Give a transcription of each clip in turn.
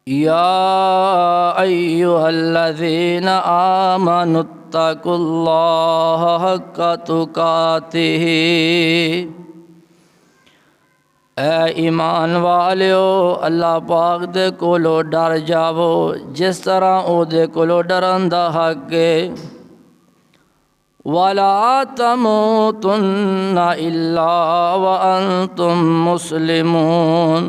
يا أيها الذين آمنوا اتقوا الله حق تقاته اے ایمان والیو اللہ پاک دے کولو ڈر جاوو جس طرح او دے کولو ڈرن دا حق ہے۔ وَلَا تَمُوتُنَّ إِلَّا وَأَنْتُمْ مُسْلِمُونَ،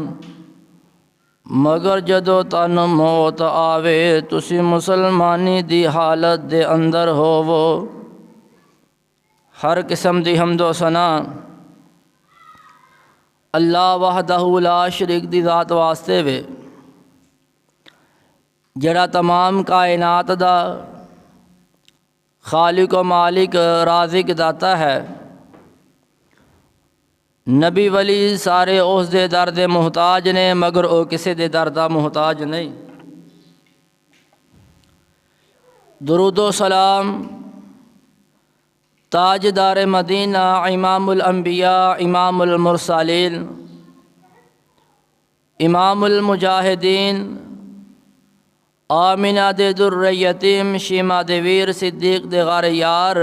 مگر جدو تن موت آوے تسی مسلمانی دی حالت دے اندر ہووو۔ ہر قسم دی حمد و ثنا اللہ وحدہ لا شریک دی ذات واسطے وے، جڑا تمام کائنات دا خالق و مالک رازق داتا ہے۔ نبی ولی سارے اس دے در دے محتاج نے مگر او کسے دے در دا محتاج نہیں۔ درود و سلام تاجدار مدینہ امام الانبیاء امام المرسلین امام المجاہدین آمینہ دے در یتیم شیمہ دے ویر صدیق دے غار یار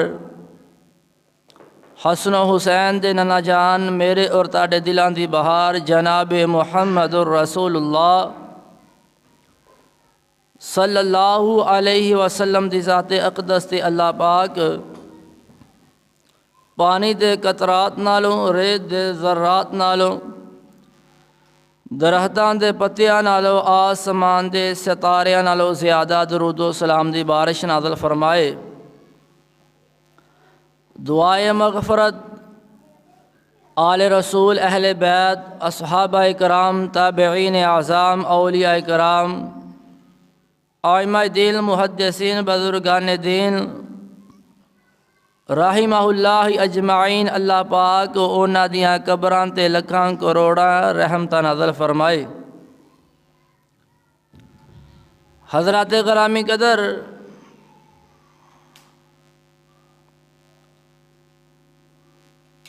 حسن و حسین دے ننا جان میرے اور تاڑے دلان دی بہار جناب محمد الرسول اللہ صلی اللہ علیہ وسلم دی ذات اقدس تے اللہ پاک پانی دے قطرات نالوں ریت دے ذرات نالوں درختاں دے پتیاں نالوں آسمان دے ستاریاں نالوں زیادہ درود و سلام دی بارش نازل فرمائے۔ دعائے مغفرت آل رسول اہل بیت اصحابہ کرام تابعین اعظام اولیاء کرام ائمہ دین محدثین بزرگان دین رحمہ اللہ اجمعین اللہ پاک اونا دیاں قبران تے لکھاں کروڑاں رحمتہ نازل فرمائے۔ حضرات گرامی قدر،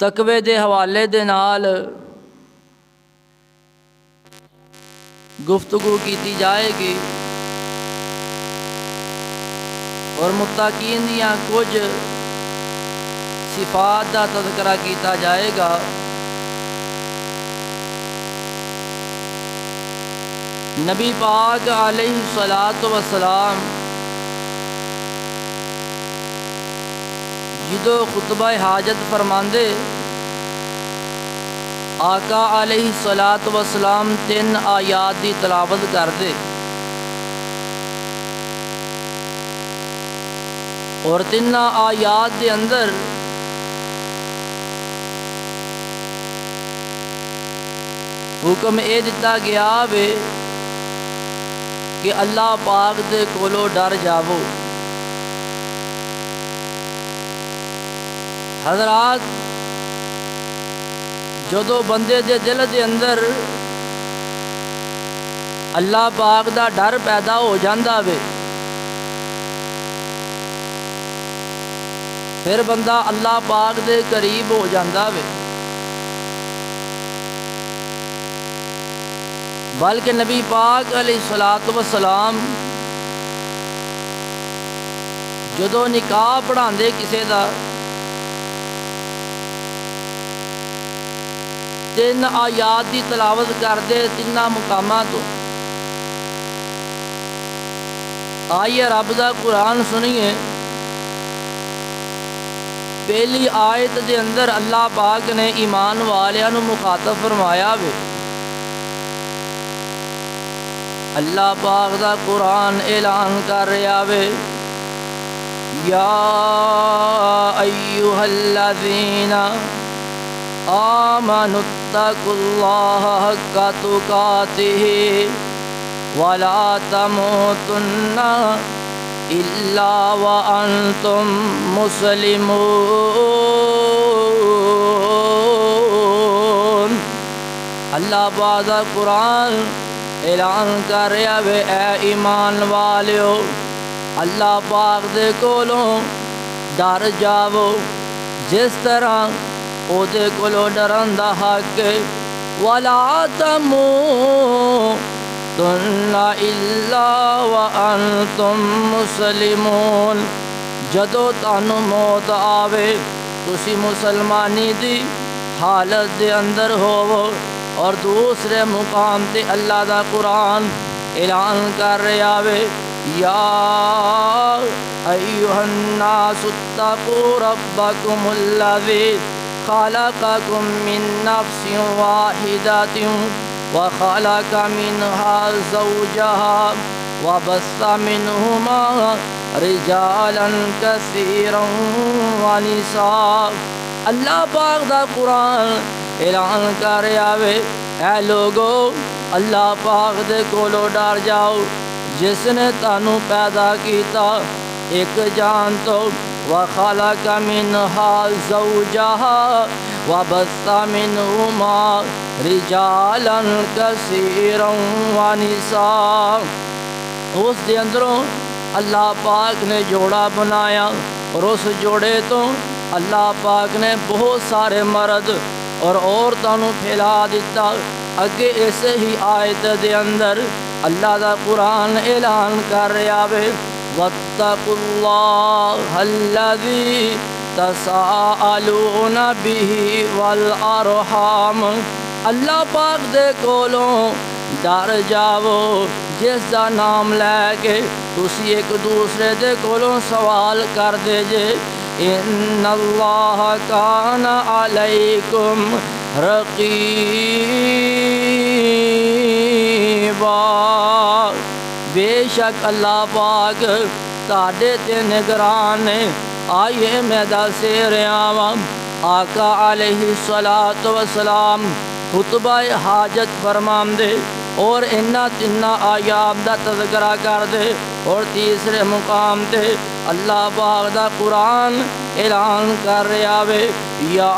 تقوی دے حوالے دے نال گفتگو کیتی جائے گی اور متقین دیاں کچھ صفات دا تذکرہ کیتا جائے گا۔ نبی پاک علیہ الصلوۃ والسلام جدو خطبہ حاجت فرماندے آقا علیہ الصلوۃ والسلام 3 آیات دی تلاوت کردے اور 3 آیات دے اندر حکم اے دتا گیا وے کہ اللہ پاک دے کولو ڈر جاوو۔ حضرات، جدو بندے دے دل دے اندر اللہ پاک دا ڈر پیدا ہو جاندا وے پھر بندہ اللہ پاک دے قریب ہو جاندا وے۔ بلکہ نبی پاک علیہ الصلوۃ والسلام جدو نکاح پڑھاندے کسے دا 3 آیات دی تلاوت کردے 3 مقامات تو۔ آئیے رب دا قرآن سنیے۔ پہلی آیت دے اندر اللہ پاک نے ایمان والیاں نو مخاطب فرمایا وے۔ اللہ پاک دا قرآن اعلان کر رہا وے، یا ایھا الذین آمنوا اتقوا اللہ حق تقاتہ ولا تموتن الا وانتم مسلمون۔ اللہ پاک دا قرآن اعلان کر رہا وے، اے ایمان والیو اللہ پاک دے کولوں ڈر جاوو جس طرح او دے کولوں ڈرن دا حق ہے۔ وَلَا إلا وأنتم مسلمون۔ جدو تانوں موت آوے تسی مسلمانی دی حالت دے اندر ہوو، اور دوسرے مقام تے اللہ دا قرآن اعلان کر رہا وے، یا ایھا الناس اتقوا ربکم الذی خلقکم من نفس واحدۃ وخلق منها زوجها وبث منهما رجالا كثيرا ونساء۔ اللہ پاک دا قرآن اعلان کر رہا وے، اے لوگو اللہ پاک دے کولو ڈر جاؤ جس نے تانوں پیدا کیتا ایک جان تو، وخلق منها زوجها وبث منهما رجالا كثيرا ونساء۔ اس دے اندروں اللہ پاک نے جوڑا بنایا، اور اس جوڑے تو اللہ پاک نے بہت سارے مرد اور عورتوں نوں پھیلا دیتا۔ اگے اسے ہی آیت دے اندر اللہ دا قرآن اعلان کر رہا وے، واتقوا اللہ الذی تساءلون بہ والارحام۔ اللہ پاک دے کولوں ڈر جاؤ جس دا نام لے کے تسی ایک دوسرے دے کولوں سوال کر دے جے، ان اللہ کان علیکم رقیبا۔ بے شک اللہ پاک تاڑے تے نگران نے۔ آئیے میں دسے رہا واں، آقا علیہ الصلاۃ والسلام خطبہ حاجت فرمان دے، اور انہاں تنہاں آیات دا تذکرہ کر دے، اور تیسرے مقام تے اللہ پاک دا قرآن اعلان کر رہا وے، یا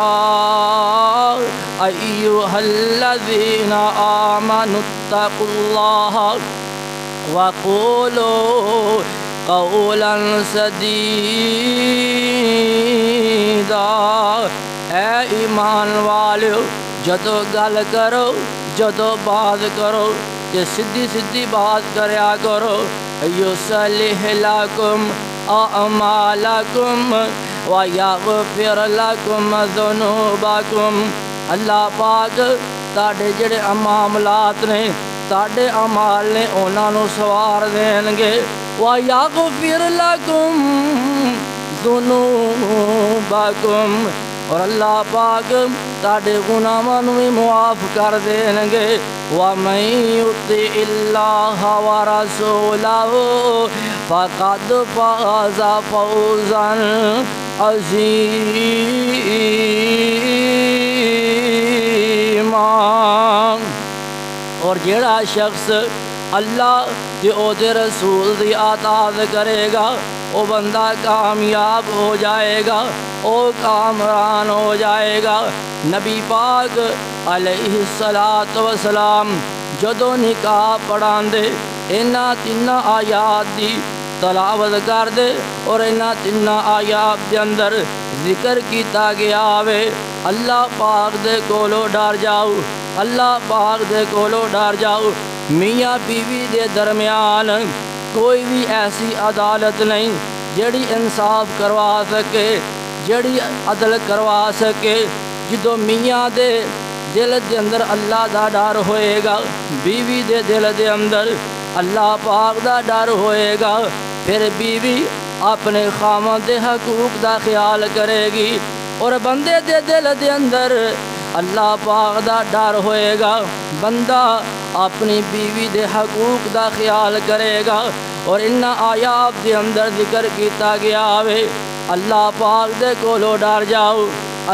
ایھا الذین آمنوا اتقوا اللہ وقولوا قولا سدیدا۔ اے ایمان والو، جدو گل کرو، جدو بات کرو کہ سدھی سدھی بات کریا کرو۔ یصلح لکم اعمالکم ویغفر لکم ذنوبکم۔ اللہ پاک تاڑے جڑے معاملات نے، تاڑے اعمال نے، انہاں نوں سوار دین گے۔ وَيَغْفِرْ لَكُمْ ذُنُوبَكُمْ، اور اللہ پاک تاڑے گناہاں نوں بھی معاف کر دین گے۔ وَمَن يُطِعِ اللَّهَ وَرَسُولَهُ فَقَدْ فَازَ فَوْزًا عَظِيمًا۔ اور جیڑا شخص اللہ تے او دے رسول دی اطاعت کرے گا، او بندہ کامیاب ہو جائے گا، او کامران ہو جائے گا۔ نبی پاک علیہ الصلاۃ والسلام جدو نکاح پڑھان دے، انہاں تنہاں آیات دی تلاوت کر دے، اور انہاں تنہاں آیات دے اندر ذکر کیتا گیا وے، اللہ پاک دے کولو ڈر جاؤ، اللہ پاک دے کولو ڈر جاؤ۔ میاں بیوی دے درمیان کوئی بھی ایسی عدالت نہیں جڑی انصاف کروا سکے، جڑی عدل کروا سکے۔ جدو میاں دے دل دے اندر اللہ دا ڈر ہوئے گا، بیوی دے دل دے اندر اللہ پاک دا ڈر ہوئے گا، پھر بیوی اپنے خاوند دے حقوق دا خیال کرے گی، اور بندے دے دل دے اندر اللہ پاک دا ڈر ہوئے گا، بندہ اپنی بیوی دے حقوق دا خیال کرے گا۔ اور انہاں آیات دے اندر ذکر کیتا گیا وے، اللہ پاک دے کولو ڈر جاؤ،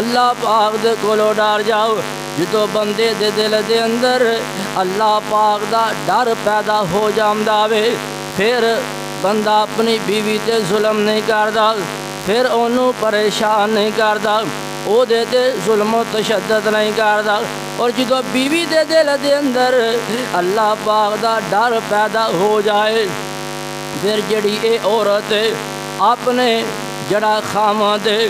اللہ پاک دے کولو ڈر جاؤ۔ جدو بندے دے دل دے اندر اللہ پاک دا ڈر پیدا ہو جاندا وے، پھر بندہ اپنی بیوی تے ظلم نہیں کردا، پھر انہوں پریشان نہیں کردا، او دے تے ظلم و تشدد نہیں کردا۔ اور جدو بیوی دے دل دے اندر اللہ پاک دا ڈر پیدا ہو جائے، پھر جڑی اے عورت اپنے جڑا خاوند ہے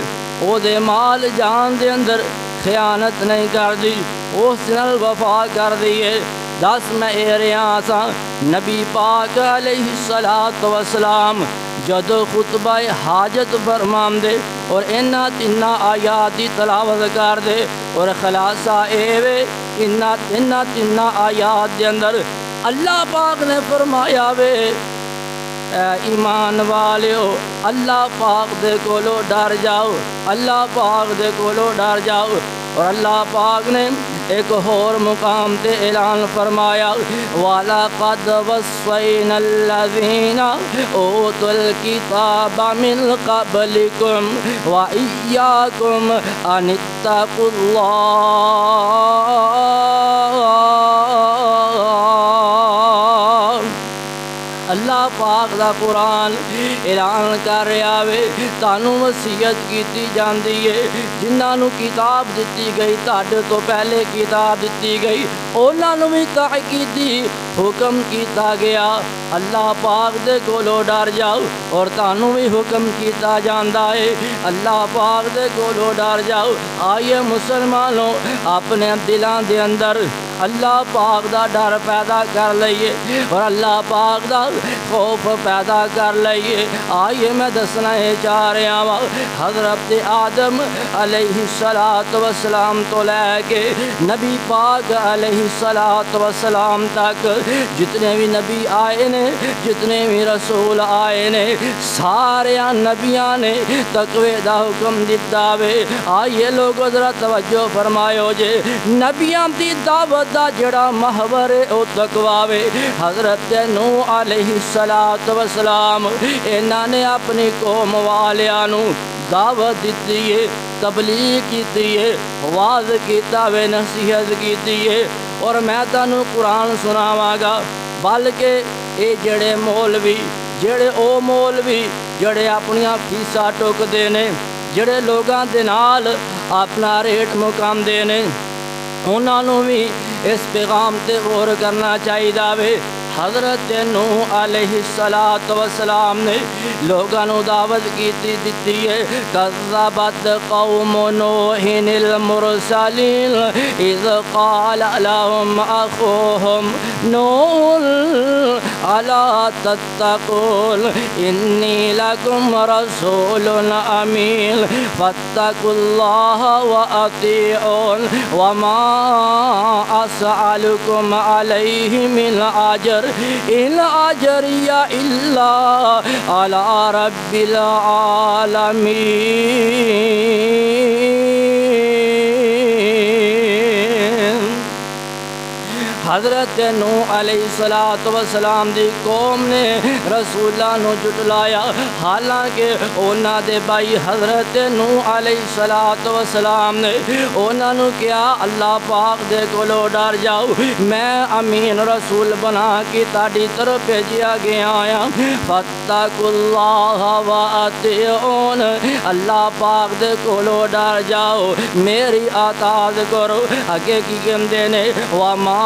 او دے مال جان دے اندر خیانت نہیں کر دی، اس نال وفا کر دی ہے، دس میں اے رہا سا نبی پاک علیہ الصلوۃ والسلام جدو خطبہ حاجت فرمان دے اور انہاں تیناں آیات دی تلاوت کر دے اور خلاصہ اے وے انہاں تیناں آیات دے اندر اللہ پاک نے فرمایا وے اے ایمان والیو اللہ پاک دے کولو ڈر جاؤ، اللہ پاک دے کولو ڈر جاؤ۔ اور اللہ پاک نے ایک اور مقام تے اعلان فرمایا وَلَقَدْ وَصَّيْنَا الَّذِينَ أُوتُوا الْكِتَابَ مِنْ قَبْلِكُمْ وَإِيَّاكُمْ أَنِ اتَّقُوا اللہ پاک دا قرآن اعلان کر رہا وے تانوں وصیت کیتی جاندی ہے جنہاں نوں کتاب دتی گئی تہاڈے تو پہلے کتاب دتی گئی انہاں نوں وی تاکیدی حکم کیتا گیا اللہ پاک دے کولو ڈر جاؤ اور تانوں وی حکم کیتا جاندا ہے اللہ پاک دے کولو ڈر جاؤ۔ آئیے مسلمانوں اپنے دلاں دے اندر اللہ پاک دا ڈر پیدا کر لئیے اور اللہ پاک دا خوف پیدا کر لئیے۔ آئیے میں دسنا چاہ رہا ہوں حضرت آدم علیہ السلام تو لے کے نبی پاک علیہ السلام تک جتنے بھی نبی آئے نے جتنے بھی رسول آئے نے سارے نبیاں نے تقوی دا حکم دیتا وے۔ آئیے لوگوں ذرا توجہ فرمایو جے نبیاں دی دعوت دا جڑا محور ہے او تقوی وے۔ حضرت نوح علیہ السلام انہاں نے اپنی قوم والیاں نوں دعوت دیتی ہے، تبلیغ کیتی ہے، واعظ کیتا وے، نصیحت کیتی ہے۔ اور میں تانوں قرآن سناواں گا بلکہ اے جڑے مولوی جڑے اپنیاں فیساں ٹوکدے نے جڑے لوگاں دے نال اپنا ریٹ مقامدے نے انہاں نوں بھی اس پیغام تے غور کرنا چاہیے وے۔ حضرت نوح علیہ السلام نے لوگاں نوں دعوت کیتی دتی ہے کذبت قوم نوح المرسلین اذ قال لهم اخوهم نوح الا تتقون انی لکم رسول امین فاتقوا اللہ واطیعون وما اسألکم علیہ من اجر ان اجری الا علی رب العالمین۔ حضرت نوح علیہ السلام دی قوم نے رسولاں نو جھٹلایا حالانکہ انہاں دے بھائی حضرت نوح علیہ السلام نے انہاں نو کہا اللہ پاک دے کولو ڈر جاؤ میں امین رسول بنا کے تہاڈی طرف بھیجیا گیا ہاں فاتقوا اللہ واطیعون اللہ پاک دے کولو ڈر جاؤ میری اطاعت کرو۔ اگے کی کہندے نے وما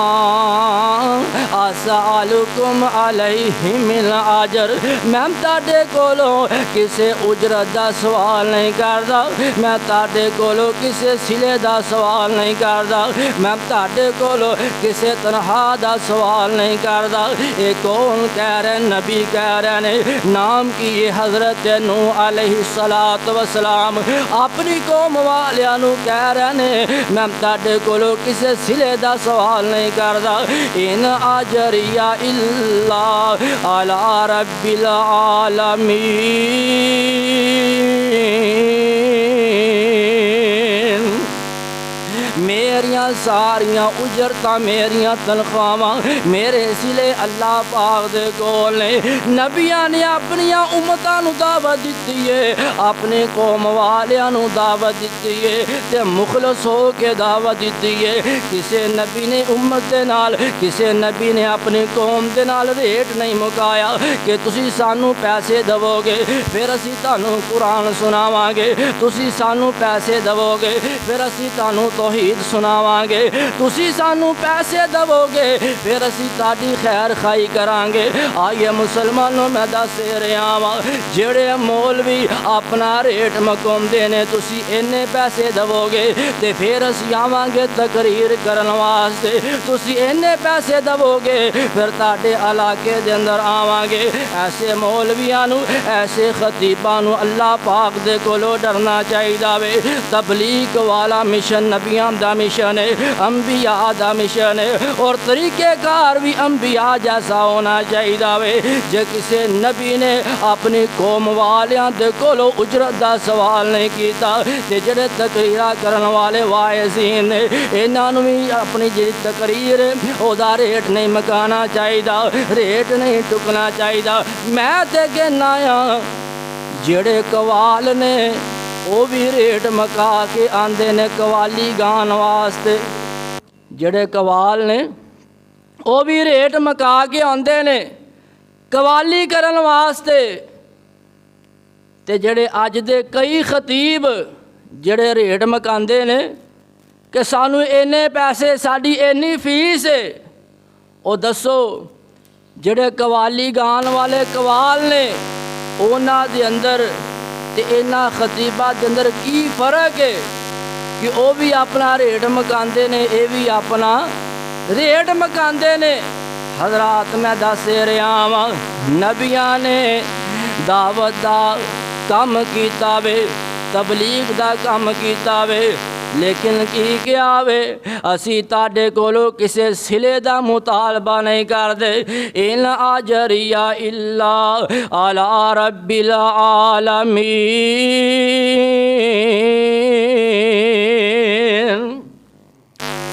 اسألکم علیہ من اجر میں تہاڈے کولوں کسے اجرت دا سوال نہیں کردا میں تہاڈے کولوں کسے صلے دا سوال نہیں کردا میں تہاڈے کولوں کسے تنخواہ دا سوال نہیں کردا۔ اے کون کہہ رہے نبی کہہ رہے نے نام کی یہ حضرت نوح علیہ السلام اپنی قوم والیاں نوں کہہ رہے نے میں تہاڈے کولوں کسے صلے دا سوال نہیں کردا ان اجری الا علی رب العالمین۔ میریاں ساریاں اجرتاں میریاں تنخواہاں میرے سلے اللہ پاک دے کول نے۔ نبیاں نے اپنی امتاں نوں دعوت دتی ہے اپنے قوم والیاں نوں دعوت دتی ہے تے مخلص ہو کے دعوت دتی ہے۔ کسے نبی نے امت دے نال کسے نبی نے اپنی قوم دے نال ریٹ نہیں مکایا کہ تسی سانوں پیسے دو گے پھر اسی تانوں قرآن سناواں گے، تسی سانوں پیسے دو گے پھر اسی تانوں توحید گیت سناواں گے، تسی سانو پیسے دو گے، پھر اسی تہاڈی خیر خائی کران گے۔ آئیے مسلمانوں میں دس رہا وا، جڑے مولوی اپنا ریٹ مکاوندے نے تسی اینے پیسے دو گے تے پھر اسی آواں گے تقریر کرن واسطے، تسی اینے پیسے دو گے پھر تہاڈے علاقے دے اندر آواں گے۔ ایسے مولویاں نو، ایسے خطیباں نو اللہ پاک دے کولو ڈرنا چاہیدا وے۔ تبلیغ والا مشن نبیاں دا مشن ہے، انبیاء دا مشن ہے، اور طریقہ کار بھی انبیاء جیسا ہونا چاہیدا وے۔ جے کسے نبی نے اپنی قوم والیاں دے کولو اجرت دا سوال نہیں کیتا تے جڑے تقریراں کرن والے واعظین نے انہاں نوں بھی اپنی جڑی تقریر او دا ریٹ نہیں مکانا چاہیدا، ریٹ نہیں ٹکنا چاہیدا۔ میں تے کہنا آں جڑے قوال نے وہ بھی ریٹ مکا کے آندے نے قوالی گان واسطے، جڑے قوال نے وہ بھی ریٹ مکا کے آندے نے قوالی کرن واسطے، تے جڑے اج دے کئی خطیب جڑے ریٹ مکاندے نے کہ سانو اینے پیسے، ساڈی اینی فیس ہے، او دسو جڑے قوالی گان والے قوال نے اونا دے اندر تے اینا خطیبہ دے اندر کی فرق ہے کہ او بھی اپنا ریٹ مکاندے نے، اے بھی اپنا ریٹ مکاندے نے۔ حضرات میں دس رہا واں نبیاں نے دعوت دا کم کیتا وے، تبلیغ دا کم کیتا وے، لیکن کی کیا وے اسی تاڈے کولو کسے سلے دا مطالبہ نہیں کردے۔ ان اجریہ الا علی رب العالمین۔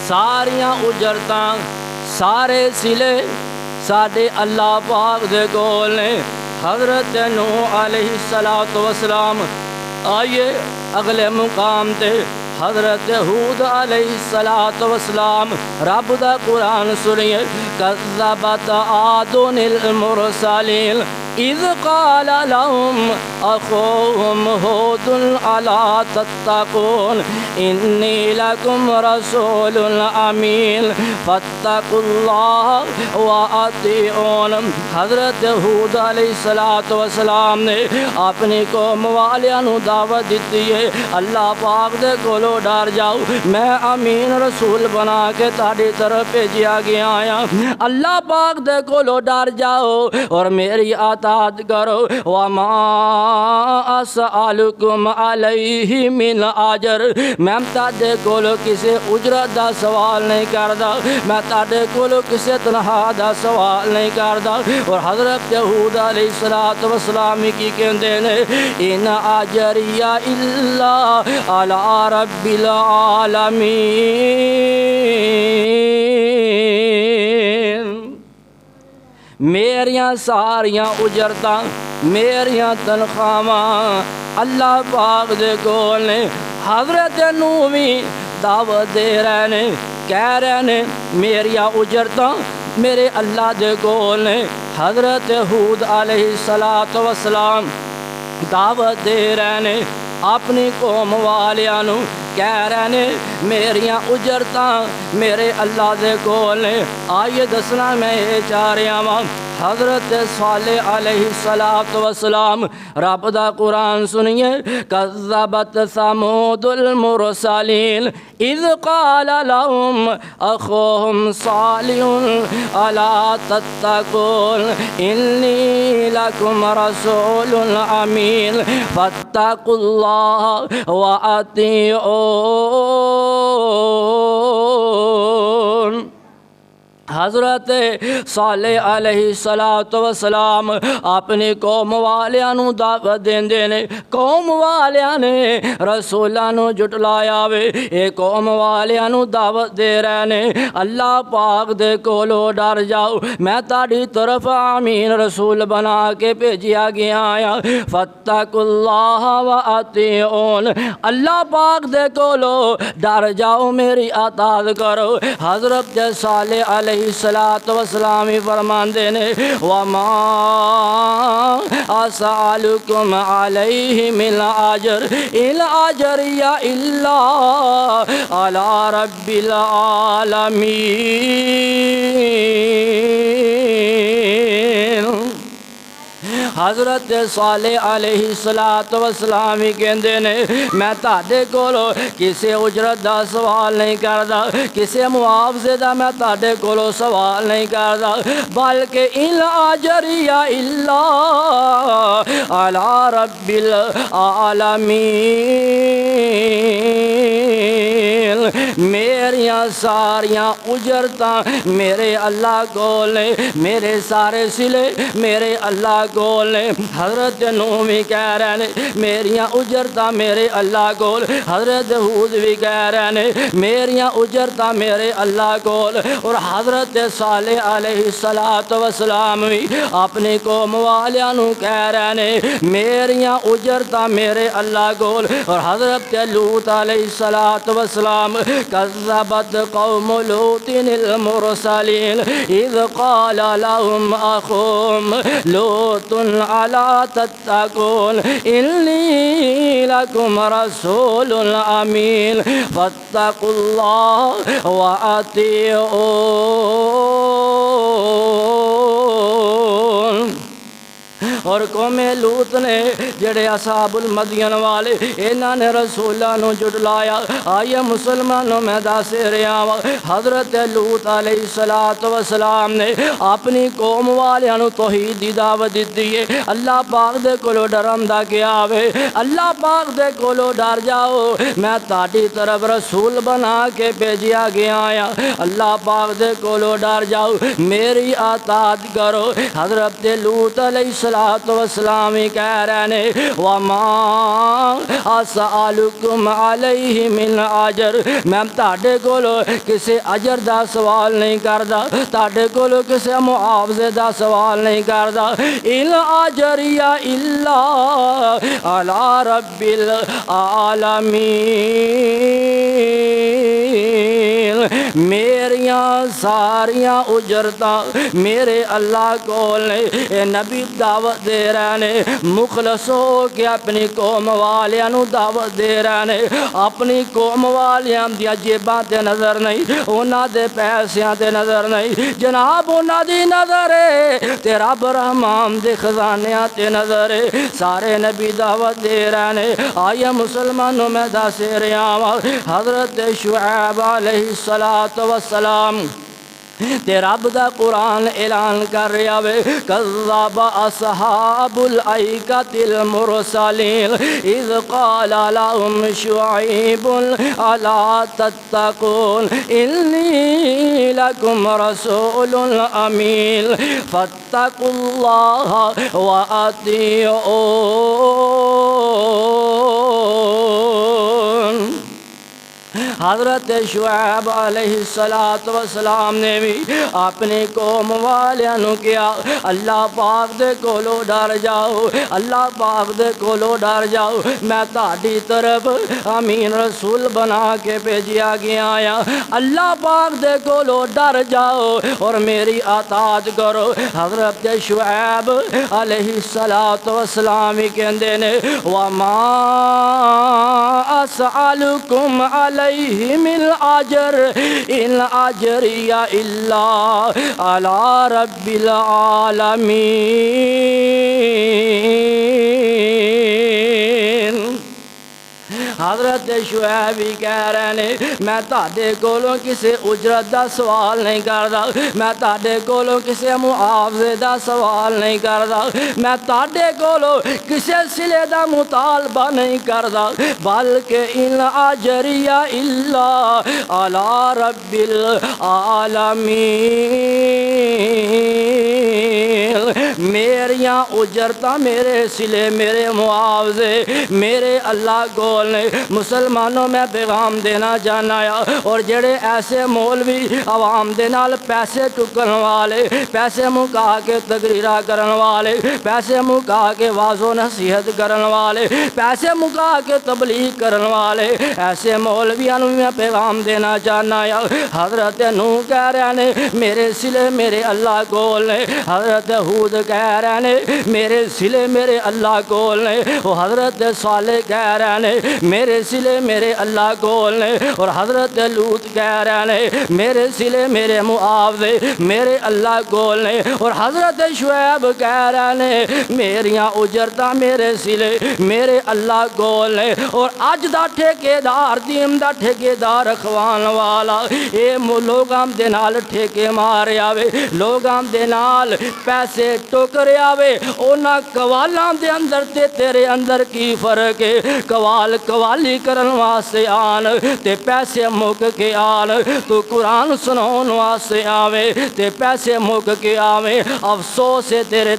ساریاں اجرتاں، سارے سلے ساڈے اللہ پاک دے کول نے۔ حضرت نوح علیہ الصلوۃ والسلام، آئیے اگلے مقام تے حضرت ہود علیہ الصلوۃ والسلام رب دا قرآن سنیے۔ کذبت عاد المرسلین اذ قال لهم اخوهم ہود الا تتقون انی لکم رسول امین فاتقوا اللہ واطیعون۔ حضرت ہود علیہ الصلوۃ والسلام نے اپنی قوم والیاں نو دعوت دیتی ہے، اللہ پاک دے کولو ڈر جاؤ، میں امین رسول بنا کے تہاڈی طرف بھیجیا گیا ہاں، اللہ پاک دے کولو ڈر جاؤ اور میری اطاعت کرو۔ وما اسألکم علیہ من اجر، میں تہاڈے کولو کسے اجرت دا سوال نہیں کردا، میں تہاڈے کولو کسے تنخواہ دا سوال نہیں کردا۔ اور حضرت ہود علیہ الصلوۃ والسلام کی کہندے نے ان اجریہ الا علی رب العالمین۔ میریاں ساریاں اجرتاں، میریاں تنخواہاں اللہ پاک دے کول نے۔ حضرت نوح بھی دعوت دے رہے نے، کہہ رہے نے میریاں اجرتاں میرے اللہ دے کول نے۔ حضرت ہود علیہ الصلوۃ والسلام دعوت دے رہے نے اپنی قوم والیاں نو، کہہ رہے نے میریاں اجرتاں میرے اللہ دے کول نے۔ آئیے دسنا میں یہ چاہ رہا ہاں حضرت صالح علیہ الصلوۃ والسلام رب دا قرآن سنیے۔ کذبت ثمود المرسلین اذ قال لهم اخوهم صالح الا تتقون انی لکم رسول امین فاتقوا اللہ واطیعون۔ حضرت صالح علیہ الصلوۃ والسلام اپنی قوم والیاں نو دعوت دیندے نے، قوم والیاں نے رسولاں نو جھٹلایا وے، اے قوم والیاں نو دعوت دے رہے نے اللہ پاک دے کولو ڈر جاؤ، میں تہاڈی طرف امین رسول بنا کے بھیجیا گیا ہاں، فاتقوا اللہ واطیعون، اللہ پاک دے کولو ڈر جاؤ، میری اطاعت کرو۔ حضرت صالح علیہ الصلاۃ والسلام فرماندے نے وما اسالکم علیہ من اجر ان اجری الا علی رب العالمین۔ حضرت صالح علیہ السلام کہندے نے میں تہاڈے کولوں کسے اجرت دا سوال نہیں کردا، کسے معاوضے دا میں تہاڈے کولوں سوال نہیں کردا، بلکہ ان اجری الا علی رب العالمین۔ میریاں ساریاں اجرتاں میرے اللہ کول نے، میرے سارے صلے میرے اللہ کول نے۔ حضرت نوح بھی کہہ رہے نے میریاں اجرتاں میرے اللہ کول، حضرت ہود بھی کہہ رہے نے میریاں اجرتاں میرے اللہ کول، اور حضرت صالح علیہ السلام بھی اپنی قوم والیاں نو کہہ رہے نے میریاں اجرتاں میرے اللہ کول، اور حضرت لوط علیہ السلام کذبت قوم لوط المرسلین اذ قال لهم اخوهم لوط الا تتقون انی لکم رسول امین فاتقوا اللہ وأطیعون۔ اور قوم لوط نے جڑے اصحاب المدین والے انہاں نے رسولاں نو جھٹلایا۔ آئیے مسلمانوں میں دس رہا وا حضرت لوط علیہ السلام نے اپنی قوم والیاں نو توحید دی دعوت دتی ہے۔ اللہ پاک دے کولو ڈرمدا کیا وے، اللہ پاک دے کولو ڈر جاؤ، میں تہاڈی طرف رسول بنا کے بھیجیا گیا ہاں، اللہ پاک دے کولو ڈر جاؤ، میری اطاعت کرو۔ حضرت لوط علیہ السلام کہہ رہے نے وما اسالکم علیہ من اجر، میں تہاڈے کولو کسے اجر دا سوال نہیں کردا، تہاڈے کولو کسے معاوضے دا سوال نہیں کردا، ان اجری الا علی رب العالمین۔ میریاں ساریاں اجرتاں میرے اللہ کول نے۔ اے نبی دعوت دے رہے نے مخلص ہو کے اپنی قوم والیاں نو دعوت دے رہے نے، اپنی قوم والیاں دیا جیباں تے نظر نہیں، انہاں دے پیسیاں تے نظر نہیں، جناب انہاں دی نظر ہے تے رب رحمان دے خزانیاں تے نظر ہے۔ سارے نبی دعوت دے رہے نے۔ آئیے مسلمانوں میں دس رہا وا حضرت شعیب علیہ السلام تے رب دا قرآن اعلان کر رہا وے کذب اصحاب الایکۃ المرسلین اذ قال لهم شعیب الا تتقون انی لکم رسول امین فاتقوا اللہ وأطیعون۔ حضرت شعیب علیہ السلام نے بھی اپنی قوم والیاں نو کیا اللہ پاک دے کولو ڈر جاؤ، اللہ پاک دے کولو ڈر جاؤ، میں تہاڈی طرف امین رسول بنا کے بھیجیا گیا ہاں، اللہ پاک دے کولو ڈر جاؤ اور میری اطاعت کرو۔ حضرت شعیب علیہ السلام کہندے نے وما اسألکم علیہ من اجر ان اجری الا علی رب العالمین۔ حضرت شعیب کہہ رہے نے میں تہاڈے کولوں کسے اجرت دا سوال نہیں کردا، میں تہاڈے کولوں کسے معاوضے دا سوال نہیں کردا، میں تہاڈے کولوں کسے صلے دا مطالبہ نہیں کردا، بلکہ ان اجری الا علی رب العالمین۔ میریاں اجرتاں میرے سلے میرے معاوضے میرے اللہ کول نے۔ مسلمانوں میں پیغام دینا چاہنا ہے، اور جڑے ایسے مولوی عوام دے نال پیسے چکن والے، پیسے مکا کے تقریرا کرن والے، پیسے مکا کے واعظ و نصیحت کرن والے، پیسے مکا کے تبلیغ کرن والے، ایسے مولویاں نوں میں پیغام دینا چاہنا ہے۔ حضرت نوح کہہ رہے نے میرے سلے میرے اللہ کول نے، حضرت ہود کہہ رہے نے میرے سلے میرے اللہ کول نے، وہ حضرت صالح کہہ رہے نے میرے سلے میرے اللہ کول نے، اور حضرت لوط کہہ رہے نے میرے سلے میرے معاوضے میرے اللہ کول نے، اور حضرت شعیب کہہ رہے نے میریاں اجرتاں میرے سلے میرے اللہ کول نے۔ اور اج دا ٹھیکیدار دین دا ٹھیکیدار رکھوان والا اے لوگاں دے نال ٹھیکے ماریا وے، لوگاں دے نال پیسے ٹوکریا وے، انہاں قوالاں دے اندر تے تیرے اندر کی فرق ہے؟ قوال قوالی کرن واسطے آن تے پیسے مک کے آن، تو قرآن سناؤن واسطے آوے تے پیسے مک کے آوے۔ افسوس ہے تیرے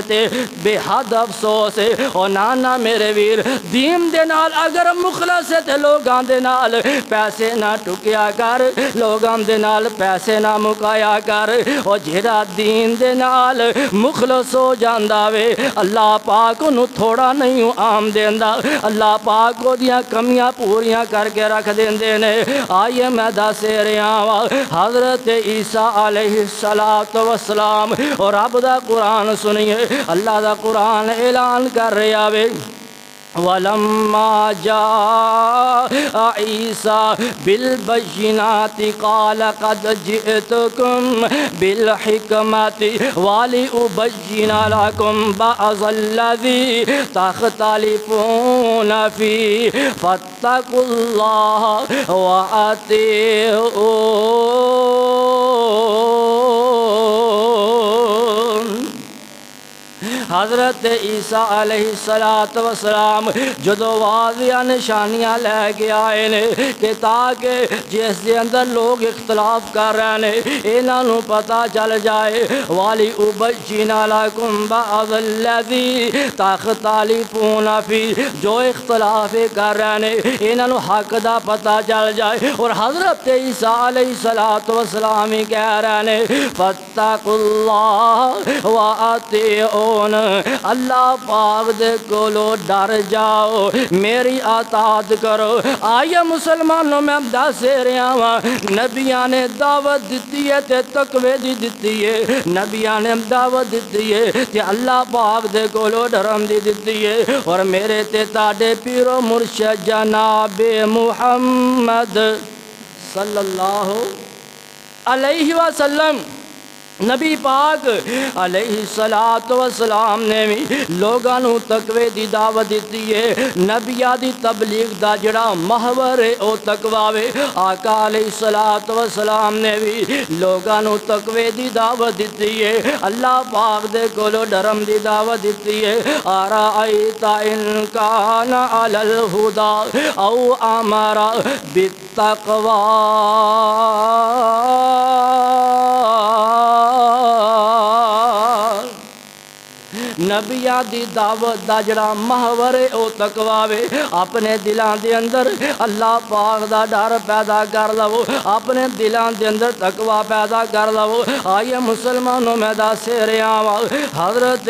تے بے حد افسوس ہے۔ اور نانا میرے ویر دین دے نال اگر مخلص ہے تے لوگاں دے نال پیسے نہ ٹکیا کر، لوگاں دے نال پیسے نہ مکایا کر، اور جہاں دین دے نال مخلص ہو جاندا وے اللہ پاک انہوں تھوڑا نہیں عام دیندا، اللہ پاک کو دیاں کمیاں پوریاں کر کے رکھ دیندے نے۔ آئیے میں دس رہا وا حضرت عیسیٰ علیہ السلام اور رب دا قرآن سنیے، اللہ دا قرآن اعلان کر رہا وے وَلَمَّا جَاءَ عِيسَى بِالْبَيِّنَاتِ قَالَ قَدْ جِئْتُكُمْ بِالْحِكْمَةِ وَلِأُبَيِّنَ لَكُمْ بَعْضَ الَّذِي تَخْتَلِفُونَ فِيهِ فَاتَّقُوا اللَّهَ وَأَطِيعُونِ۔ حضرت عیسیٰ علیہ السلام جدو واضح نشانیاں لے کے آئے نے کہ تاکہ جس دے اندر لوگ اختلاف کر رہے ہیں انہاں نوں پتہ چل جائے، وَلِأُبَيِّنَ لَكُمْ بَعْضَ الَّذِي تَخْتَلِفُونَ فِيهِ، جو اختلاف کر رہے ہیں انہاں نوں حق دا پتہ چل جائے۔ اور حضرت عیسیٰ علیہ السلام ہی کہہ رہے ہیں فَاتَّقُوا اللَّهَ وَأَطِيعُونِ، اللہ پاک دے کولو ڈر جاؤ، میری اطاعت کرو۔ آئیے مسلمانوں میں دس رہا ہاں نبیاں نے دعوت دیتی ہے تے تقوی دی دیتی ہے، نبیاں نے دعوت دیتی ہے تے اللہ پاک دے کولو ڈرم دی دیتی ہے۔ اور میرے تے تاڑے پیر و مرشد جناب محمد صلی اللہ علیہ وسلم نبی پاک علیہ السلام نے بھی لوگاں نوں تقوی دی دعوت دیتی ہے۔ نبیاں دی تبلیغ دا جڑا محور ہے او تقوی وے۔ آقا علیہ السلام نے بھی لوگاں نوں تقوی دی دعوت دیتی ہے، اللہ پاک دے کولو ڈرم دی دعوت دیتی ہے۔ ارائیت ان کان علی الہدی او امر بالتقوی نبیاں دی دعوت دا جڑا محور ہے او تقوی وے۔ اپنے دلاں دے اندر اللہ پاک دا ڈر پیدا کر لو، اپنے دلاں دے اندر تقوی پیدا کر لو۔ آئیے مسلمانوں میں دس رہا وا حضرت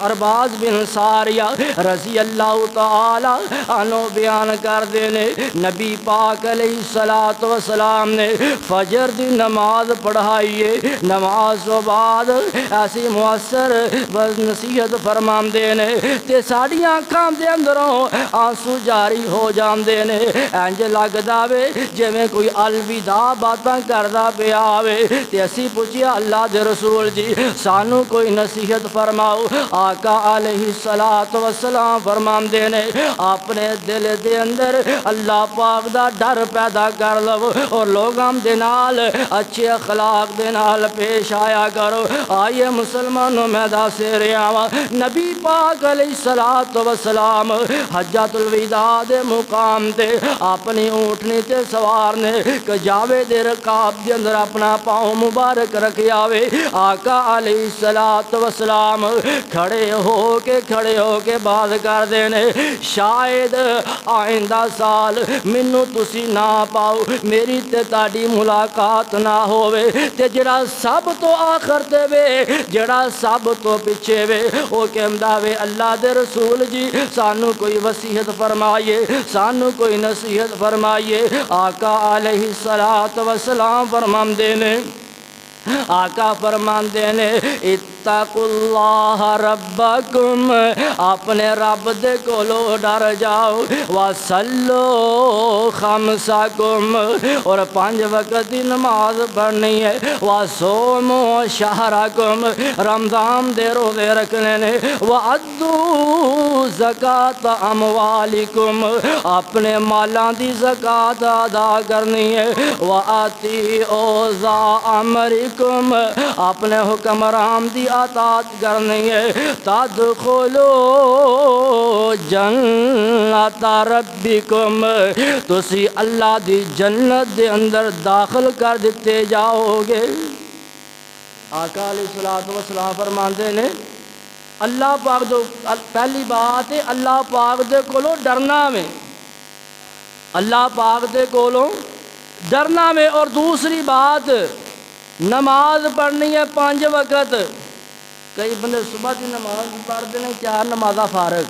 ارباز بن ساریہ رضی اللہ تعالی عنہ بیان کر دینے نبی پاک علیہ السلام نے فجر دی نماز پڑھائیے، نماز و بعد ایسی مؤثر بس نصیحت فرمان دینے تے ساڑیاں آنکھاں دے اندروں آنسو جاری ہو جان دینے، انج لگدا وے جویں کوئی الوداع باتاں کردا پیا وے۔ تے اسی پوچھیا اللہ دے رسول جی سانو کوئی نصیحت فرماؤ۔ آقا علیہ السلام فرمان دینے اپنے دل دے اندر اللہ پاک دا ڈر پیدا کر لو اور لوگاں دے نال اچھے اخلاق دے نال پیش آیا کرو۔ آئیے مسلمانوں میں دس رہا وا نبی پاک علیہ الصلوۃ والسلام حجۃ الوداع دے مقام تے اپنی اونٹنی تے سوار نے کہ جاوے دے رکاب دے اندر اپنا پاؤں مبارک رکھیا وے آقا علیہ الصلوۃ والسلام کھڑے ہو کے بات کر دینے شاید آئندہ سال مینوں تسی نہ پاؤ میری تے تاڈی ملاقات نہ ہووے تے جڑا سب تو آخر تے وے جڑا سب تو پیچھے وے او کہندا وے اللہ دے رسول جی سانو کوئی وصیت فرمائیے سانو کوئی نصیحت فرمائیے آقا علیہ الصلوۃ والسلام فرماندے نے آقا فرماندے نے اتقوا اللہ ربکم اپنے رب دے کولو ڈر جاؤ وصلو خمسکم اور 5 وقت دی نماز پڑھنی ہے وصومو شہرکم رمضان دے روزے رکھنے نے وعدو زکات اموالکم اپنے مالاں دی زکات ادا کرنی ہے واطیعوا ذا امرکم اپنے حکمران دی اطاعت کرنی ہے تدخلوا جنت ربکم تسی اللہ دی جنت دے اندر داخل کر دیتے جاؤ گے آقا علیہ الصلوۃ والسلام فرماندے نے اللہ پاک جو پہلی بات ہے اللہ پاک دے کولوں ڈرنا میں اللہ پاک دے کولوں ڈرنا میں اور دوسری بات نماز پڑھنی ہے 5 وقت کئی بندے صبح کی نماز پڑھتے ہیں 4 نمازاں فارغ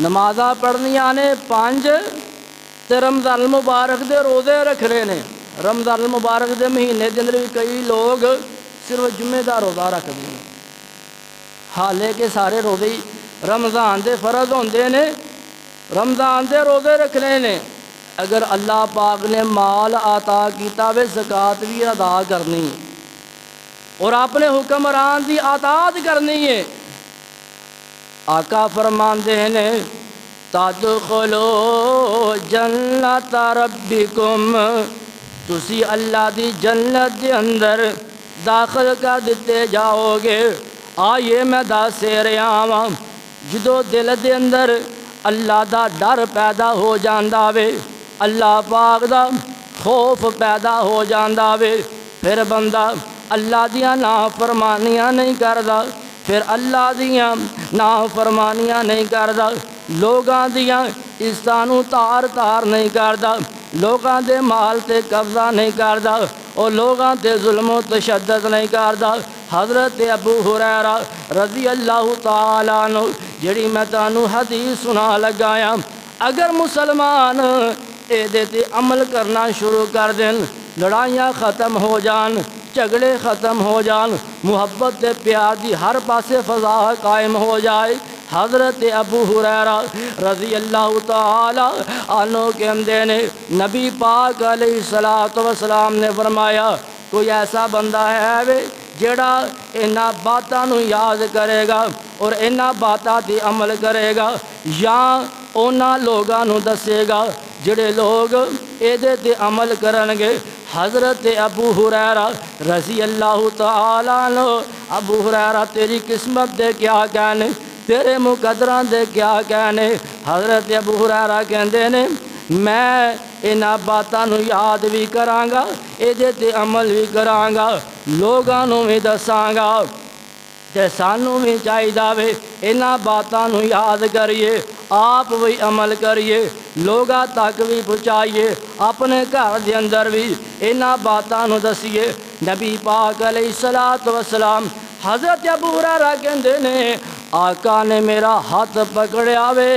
نمازاں پڑھنیاں نے 5 تے رمضان المبارک دے روزے رکھنے نے رمضان المبارک دے مہینے دے اندر بھی کئی لوگ صرف جمعے دا روزہ رکھتے ہیں حالے کہ سارے روزے رمضان دے فرض ہوندے نے رمضان دے روزے رکھنے نے اگر اللہ پاک نے مال عطا کیتا وے زکات بھی ادا کرنی اور اپنے حکمران دی اطاعت کرنی ہے آقا فرماندے نے تدخلوا جنت ربکم تسی اللہ دی جنت دے اندر داخل کر دیتے جاؤ گے آئیے میں دس رہا ہاں جدو دل دے اندر اللہ دا ڈر پیدا ہو جاندا وے اللہ پاک دا خوف پیدا ہو جاندا وے پھر بندہ اللہ دیاں نافرمانیاں نہیں کردا پھر اللہ دیاں نافرمانیاں نہیں کردا لوگاں دیاں عزتاں نوں تار تار نہیں کردا لوگاں دے مال تے قبضہ نہیں کردا اور لوگاں تے ظلم و تشدد نہیں کردا حضرت ابو ہریرہ رضی اللہ تعالیٰ عنہ جڑی میں تانوں حدیث سنا لگایا اگر مسلمان اے تے عمل کرنا شروع کر دیں لڑائیاں ختم ہو جان جھگڑے ختم ہو جان محبت تے پیار دی ہر پاسے فضا قائم ہو جائے حضرت ابو ہریرہ رضی اللہ تعالی عنہ کہندے نے نبی پاک علیہ الصلوۃ والسلام نے فرمایا کوئی ایسا بندہ ہے وے جڑا انہاں باتاں نوں یاد کرے گا اور انہاں باتاں تے عمل کرے گا یا انہاں لوگاں نوں دسے گا جڑے لوگ ایدے تے عمل کرن گے حضرت ابو ہریرہ رضی اللہ تعالی عنہ ابو ہریرہ تیری قسمت دے کیا کہنے تیرے مقدراں دے کیا کہنے حضرت ابو ہریرہ کہندے نے میں انہاں باتاں نوں یاد بھی کراں گا ایدے تے عمل بھی کراں گا لوگاں نوں بھی دساں گا تے سانوں بھی چاہیدا وے انہاں باتاں نوں یاد کریے آپ بھی عمل کریے لوگاں تک بھی پہنچائیے اپنے گھر دے اندر بھی انہاں باتاں نوں دسیے نبی پاک علیہ الصلوۃ والسلام حضرت ابو ہریرہ کہندے نے آقا نے میرا ہاتھ پکڑیا وے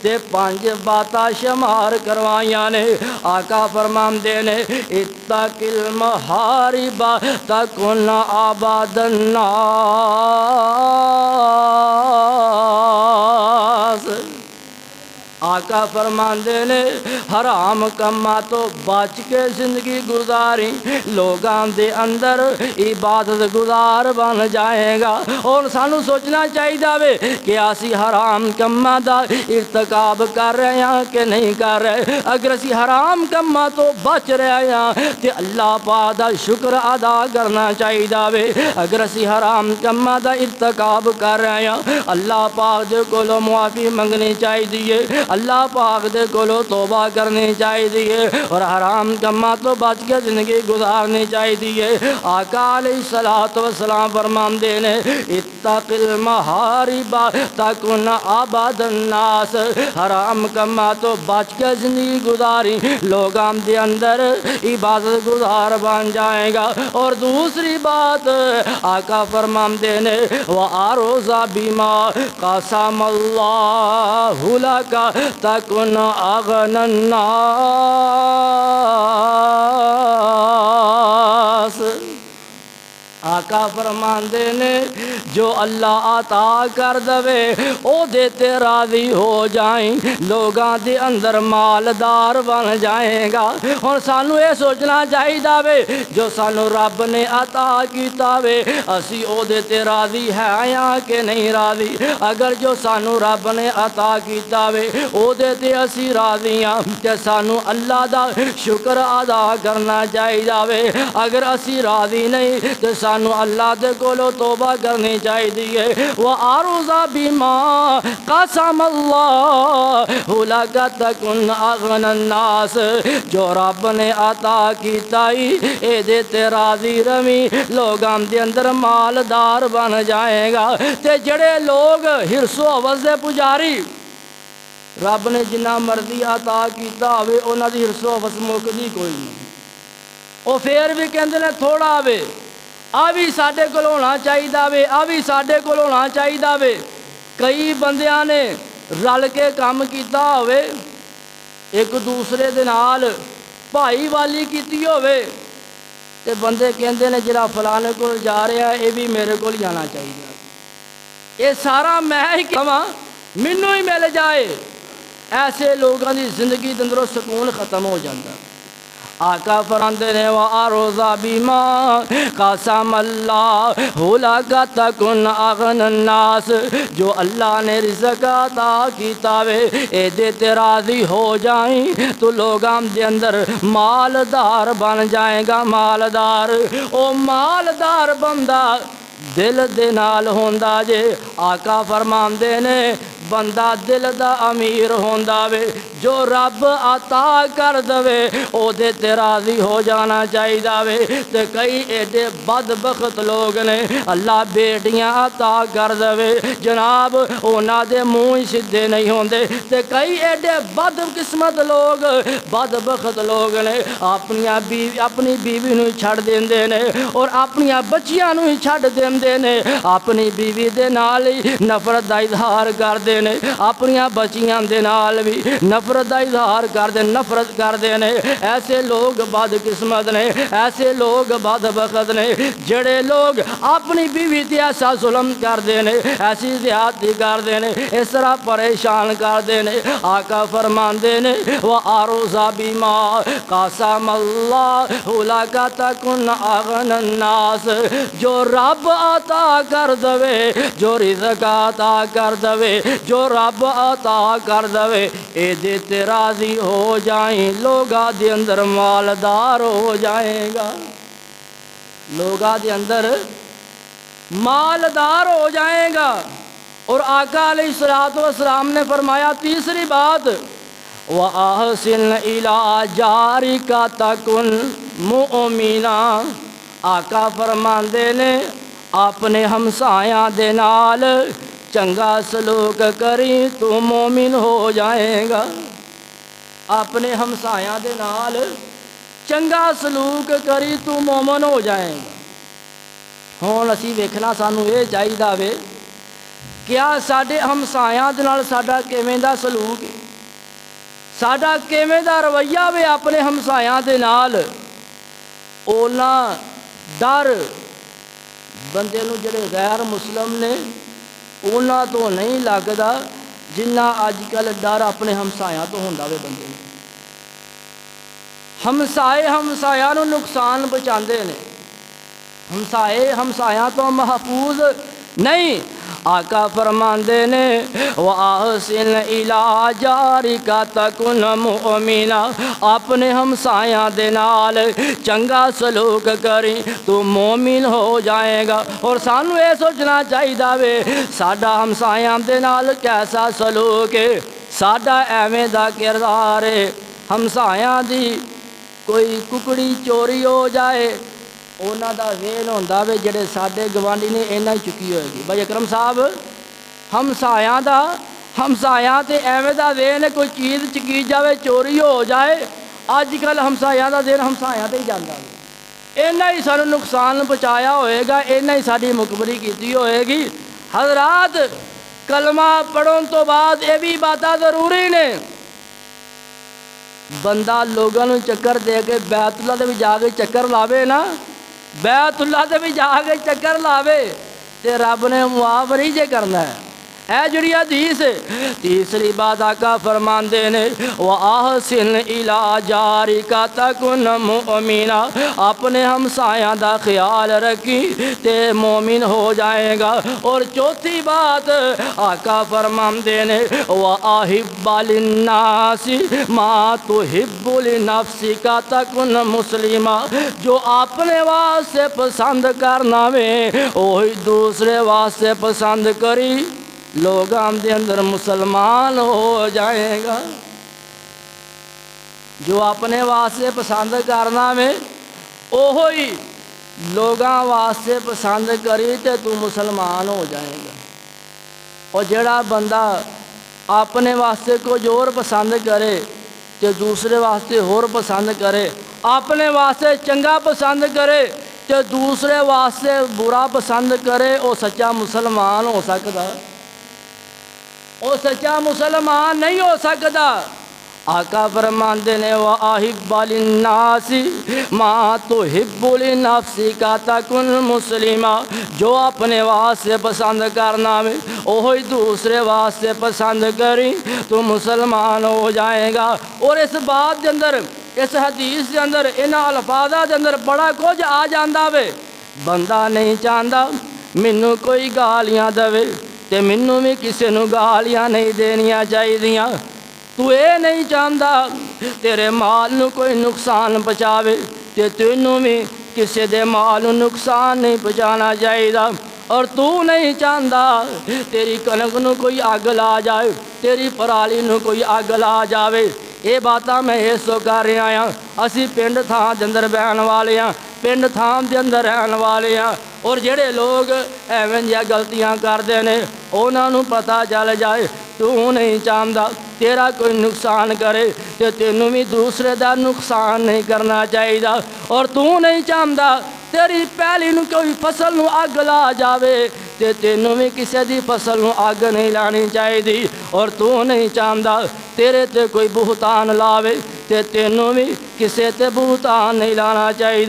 تے 5 باتاں شمار کروائیاں نے آقا فرماندے نے اتق المحارب تکن عباد الناس آقا فرماندے نے حرام کما تو بچ کے زندگی گزاری لوگاں دے اندر عبادت گزار بن جائے گا۔ اور سانو سوچنا چاہیے وے کہ اسی حرام کما دا ارتکاب کر رہے ہیں کہ نہیں کر رہے۔ اگر اسی حرام کما تو بچ رہے ہیں تے اللہ پاک دا شکر ادا کرنا چاہیے وے۔ اگر اسی حرام کما دا ارتکاب کر رہے ہیں اللہ پاک دے کولوں معافی منگنی چاہیے، اللہ پاک دے کولوں توبہ کرنی چاہیے اور حرام کما تو بچ کے زندگی گزارنی چاہیے۔ آقا علیہ الصلوۃ والسلام فرماندے نے اتق المحارب تکن عبد الناس، حرام کما تو بچ کے زندگی گزاری لوگاں دے اندر عبادت گزار بن جائے گا۔ اور دوسری بات آقا فرماندے نے وَأَرْضَ بِمَا قَسَمَ اللَّهُ لَكَ تَكُنْ أَغْنَى النَّاسِ۔ آقا فرماندے نے جو اللہ عطا کر دوے او دیتے راضی ہو جائیں لوگاں دے اندر مالدار بن جائیں گا۔ اور سانو یہ سوچنا چاہیے وے جو سانو رب نے عطا کیتا وے اسی او دیتے راضی ہے یا کہ نہیں راضی۔ اگر جو سانو رب نے عطا کیتا وے او دیتے اسی راضی ہاں تے سانو اللہ دا شکر ادا کرنا چاہیے وے۔ اگر اسی راضی نہیں تے سانو اللہ دے کولوں توبہ کرنی چاہیے۔ وَأَرْضَ بِمَا قَسَمَ اللَّهُ لَكَ تَكُنْ أَغْنَى النَّاسِ، جو رب نے عطا کیتا اے دے تے راضی روی لوگاں دے اندر مالدار بن جائے گا۔ تے جڑے لوگ حرص و حوث دے پجاری رب نے جنہ مرضی عطا کیتا ہوئے انہاں دی حرص و حوث مکدی کوئی نہیں، او پھر بھی کہندے نے تھوڑا وے آ بھی ساڈے کول ہونا چاہیے وے، آ بھی ساڈے کول ہونا چاہیے وے۔ کئی بندیاں نے رل کے کام کیتا ہوئے ایک دوسرے دے نال بھائی والی کیتی ہوئے تے بندے کہندے نے جڑا فلانے کول جا رہا ہے یہ بھی میرے کول جانا چاہیے، یہ سارا میں ہی کہاں مینوں ہی مل جائے۔ ایسے لوگوں کی زندگی دے اندروں سکون ختم ہو جاتا۔ آقا فرماندے نے وَأَرْضَ بِمَا قَسَمَ اللَّهُ لَكَ تَكُنْ أَغْنَى النَّاسِ، جو اللہ نے رزق عطا کیتا وے اے دے تے راضی ہو جائیں تو لوگاں دے اندر مالدار بن جائے گا۔ مالدار او مالدار بندہ دل دے نال ہوندا جے۔ آقا فرماندے نے بندہ دل دا امیر ہوندا وے، جو رب عطا کر دوے او دے تے راضی ہو جانا چاہیے وے۔ تے کئی ایڈے بدبخت لوگ نے اللہ بیٹیاں عطا کر دوے جناب اونا دے منہ ہی سدھے نہیں ہوندے۔ تے کئی ایڈے بد قسمت لوگ بدبخت لوگ نے اپنی بیوی نو چھڑ دیندے نے اور اپنی بچیاں نو ہی چھڑ دیندے نے، اپنی بیوی دے نال ہی نفرت دا اظہار کر دے نے، اپنی بچیاں دے نال بھی نفرت دا اظہار کر دے، نفرت کر دے نے۔ ایسے لوگ بد قسمت نے، ایسے لوگ بدبخت نے جڑے لوگ اپنی بیوی تے ایسا ظلم کر دے نے، ایسی زیادتی کر دے نے، اس طرح پریشان کر دے نے۔ آقا فرماندے نے وَأَرْضَ بِمَا قَسَمَ اللَّهُ لَكَ تَكُنْ أَغْنَى النَّاسِ، جو رب عطا کر دوے، جو رزق عطا کر دوے، جو رب عطا کر دوے اے دے تے راضی ہو جائیں لوگاں دے اندر مالدار ہو جائے گا، لوگاں دے اندر مالدار ہو جائے گا۔ اور آقا علیہ الصلوۃ والسلام نے فرمایا تیسری بات وَأَحْسِنْ إِلَىٰ جَارِكَ تَكُنْ مُؤْمِنًا، آقا فرماندے نے اپنے ہمسایاں دے نال چنگا سلوک کری تو مومن ہو جائے گا۔ اپنے ہمسایاں دے نال چنگا سلوک کری تو مومن ہو جائے گا۔ ہون اسی ویکھنا سانو یہ چاہیے وے کیا ساڈے ہمسایاں دے نال ساڈا کیویں دا سلوک ہے، ساڈا کیویں دا رویہ وے اپنے ہمسایاں دے نال۔ اونا ڈر بندے نو جڑے غیر مسلم نے اونا تو نہیں لگدا جنہ اج کل ڈر اپنے ہمسایاں تو ہوندا وے بندے نوں۔ ہمسایاں نوں نقصان پہنچاندے نے، ہمسایاں تو محفوظ نہیں۔ آقا فرماندے نے وَأَحْسِنْ إِلَىٰ جَارِكَ تَكُنْ مُؤْمِنًا، اپنے ہمسایاں دے نال چنگا سلوک کری تو مومن ہو جائے گا۔ اور سانو یہ سوچنا چاہیے وے ساڈا ہمسایاں دے نال کیسا سلوک ہے، ساڈا ایویں دا کردار ہے۔ ہمسایاں دی کوئی ککڑی چوری ہو جائے اونا دا ذہن ہوندا وے جڑے ساڈے گوانڈی نے اینا ہی چکی ہوئے گی۔ بھائی اکرم صاحب ہمسایاں تے ایویں دا ذہن ہے، کوئی چیز چکی جاوے چوری ہو جائے اج کل ہمسایاں دا ذہن ہمسایاں تے ہی جاندا ہے، اینا ہی سانو نقصان پہنچایا ہوئے گا، اینا ہی ساڈی مکبری کیتی ہوئے گی۔ حضرات کلمہ پڑھن تو بعد یہ بھی باتاں ضروری نے۔ بندہ لوگوں نوں چکر دے کے بیت اللہ دے بھی جا کے چکر لاوے نا، بیت اللہ دے بھی جا کے چکر لاوے تے رب نے معاف نہیں جے کرنا ہے۔ اے جڑی حدیث تیسری بات آقا فرماندے نے وَأَحْسِنْ إِلَىٰ جَارِكَ تَكُنْ مُؤْمِنًا، اپنے ہمسایاں دا خیال رکھی تے مومن ہو جائے گا۔ اور چوتھی بات آقا فرماندے نے وَأَحِبَّ لِلنَّاسِ مَا تُحِبُّ لِنَفْسِكَ تَكُنْ مُسْلِمًا، جو اپنے واسطے پسند کرنا وے وہی دوسرے واسطے پسند کری، لوگاں دے اندر مسلمان ہو جائے گا۔ جو اپنے واسطے پسند کرنا وے اوہی لوگاں واسطے پسند کری تے تو مسلمان ہو جائے گا۔ اور جڑا بندہ اپنے واسطے کچھ اور پسند کرے تے دوسرے واسطے اور پسند کرے، اپنے واسطے چنگا پسند کرے تے دوسرے واسطے برا پسند کرے، او سچا مسلمان ہو سکتا؟ او سچا مسلمان نہیں ہو سکتا۔ آقا فرماندے نے وَأَحِبَّ لِلنَّاسِ مَا تُحِبُّ لِنَفْسِكَ تَكُنْ مُسْلِمًا، جو اپنے واسطے پسند کرنا میں وہی دوسرے واسطے پسند کری تو مسلمان ہو جائے گا۔ اور اس بات دے اندر، اس حدیث دے اندر، ان الفاظاں دے اندر بڑا کچھ آ جاندا وے۔ بندہ نہیں چاہتا مینوں کوئی گالیاں دے تے مینوں بھی کسے نوں گالیاں نہیں دینیاں چاہیدیاں۔ تو اے نہیں چاہتا تیرے مال نوں کوئی نقصان پہنچاوے تے تینوں بھی کسے دے مال نوں نقصان نہیں پہنچانا چاہیے۔ اور تو نہیں چاہتا تیری کنک نوں کوئی اگ لا جائے، تیری پرالی نوں کوئی اگ لا جاوے۔ یہ باتاں میں اس تو کر رہا ہاں، اسی پنڈ تھان دے اندر بہن والے ہاں، پنڈ تھان دے اندر رہن والے ہاں۔ اور جڑے لوگ ایویں جہاں غلطیاں کرتے ہیں انہاں نوں پتہ چل جائے تو نہیں چاہتا تیرا کوئی نقصان کرے تے تینوں بھی دوسرے دا نقصان نہیں کرنا چاہیے۔ اور تو نہیں چاہتا تیری پہلی نوں کوئی فصل نوں اگ لا جاوے تے تینوں بھی کسے دی فصل نوں اگ نہیں لانی چاہیے۔ اور تو نہیں چاہتا تیرے تے کوئی بہتان لاوے تے تینوں بھی کسے تے بہتان نہیں لانا چاہیے۔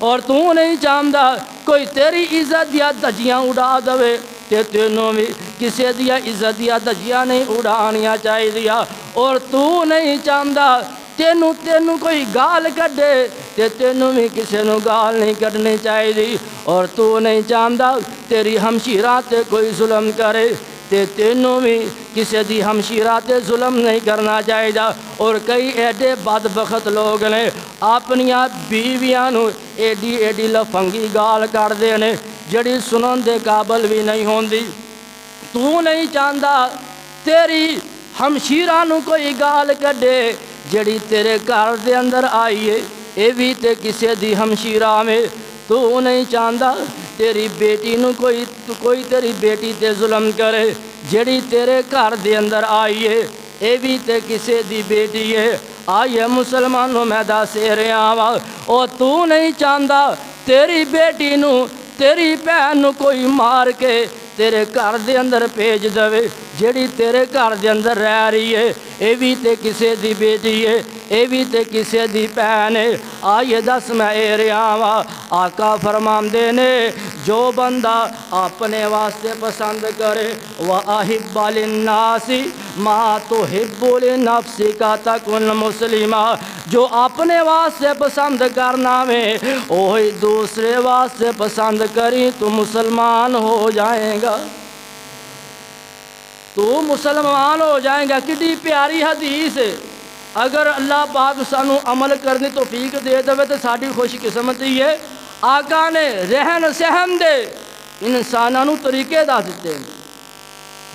اور تو نہیں چاہتا کوئی تیری عزت دیا دھجیاں اڑا دے تے تینوں بھی کسے دیا عزت دیا دھجیاں نہیں اڑانیاں چاہیے۔ اور تو نہیں چاہتا تینوں کوئی گال کڈے تے تینوں بھی کسے نوں گال نہیں کڈنی چاہیے۔ اور تو نہیں چاہتا تیری ہمشیرہ تے کوئی ظلم کرے تے تینوں بھی کسے دی ہمشیرہ تے ظلم نہیں کرنا چاہیے۔ اور کئی ایڈے بدبخت لوگ نے اپنیاں بیویاں نوں ایڈی ایڈی لفنگی گال کردے نے جڑی سنن دے قابل بھی نہیں ہوندی۔ تو نہیں چاہتا تیری ہمشیرہ نوں کوئی گال کڈے جڑی تیرے گھر دے اندر آئی ہے، اے بھی تے کسے دی ہمشیرہ میں۔ تو نہیں چاہتا تیری بیٹی نوں کوئی تیری بیٹی تے ظلم کرے جڑی تیرے گھر دے اندر آئی ہے، اے بھی تے کسے دی بیٹی ہے۔ آئیے مسلمانوں میں دس رہا وا، اور تو نہیں چاہتا تیری بیٹی نوں تیری بہن نوں کوئی مار کے تیرے گھر دے اندر بھیج دے جڑی تیرے گھر دے اندر رہ رہی ہے، اے بھی تے کسے دی بیٹی ہے، اے بھی تے کسے دی بہن ہے۔ آئیے دس میں رہا وا، آقا فرماندے نے جو بندہ اپنے واسطے پسند کرے وَأَحِبَّ لِلنَّاسِ مَا تُحِبُّ لِنَفْسِكَ تَكُنْ مُسْلِمًا، جو اپنے واسطے پسند کرنا میں وہی دوسرے واسطے پسند کری تو مسلمان ہو جائیں گا، تو مسلمان ہو جائیں گا۔ کتنی پیاری حدیث ہے۔ اگر اللہ پاک سانو عمل کرنے توفیق دے دے تو ساری خوش قسمتی ہے۔ آقا نے رہن سہن دے انسانوں طریقے دس دیتے ہیں،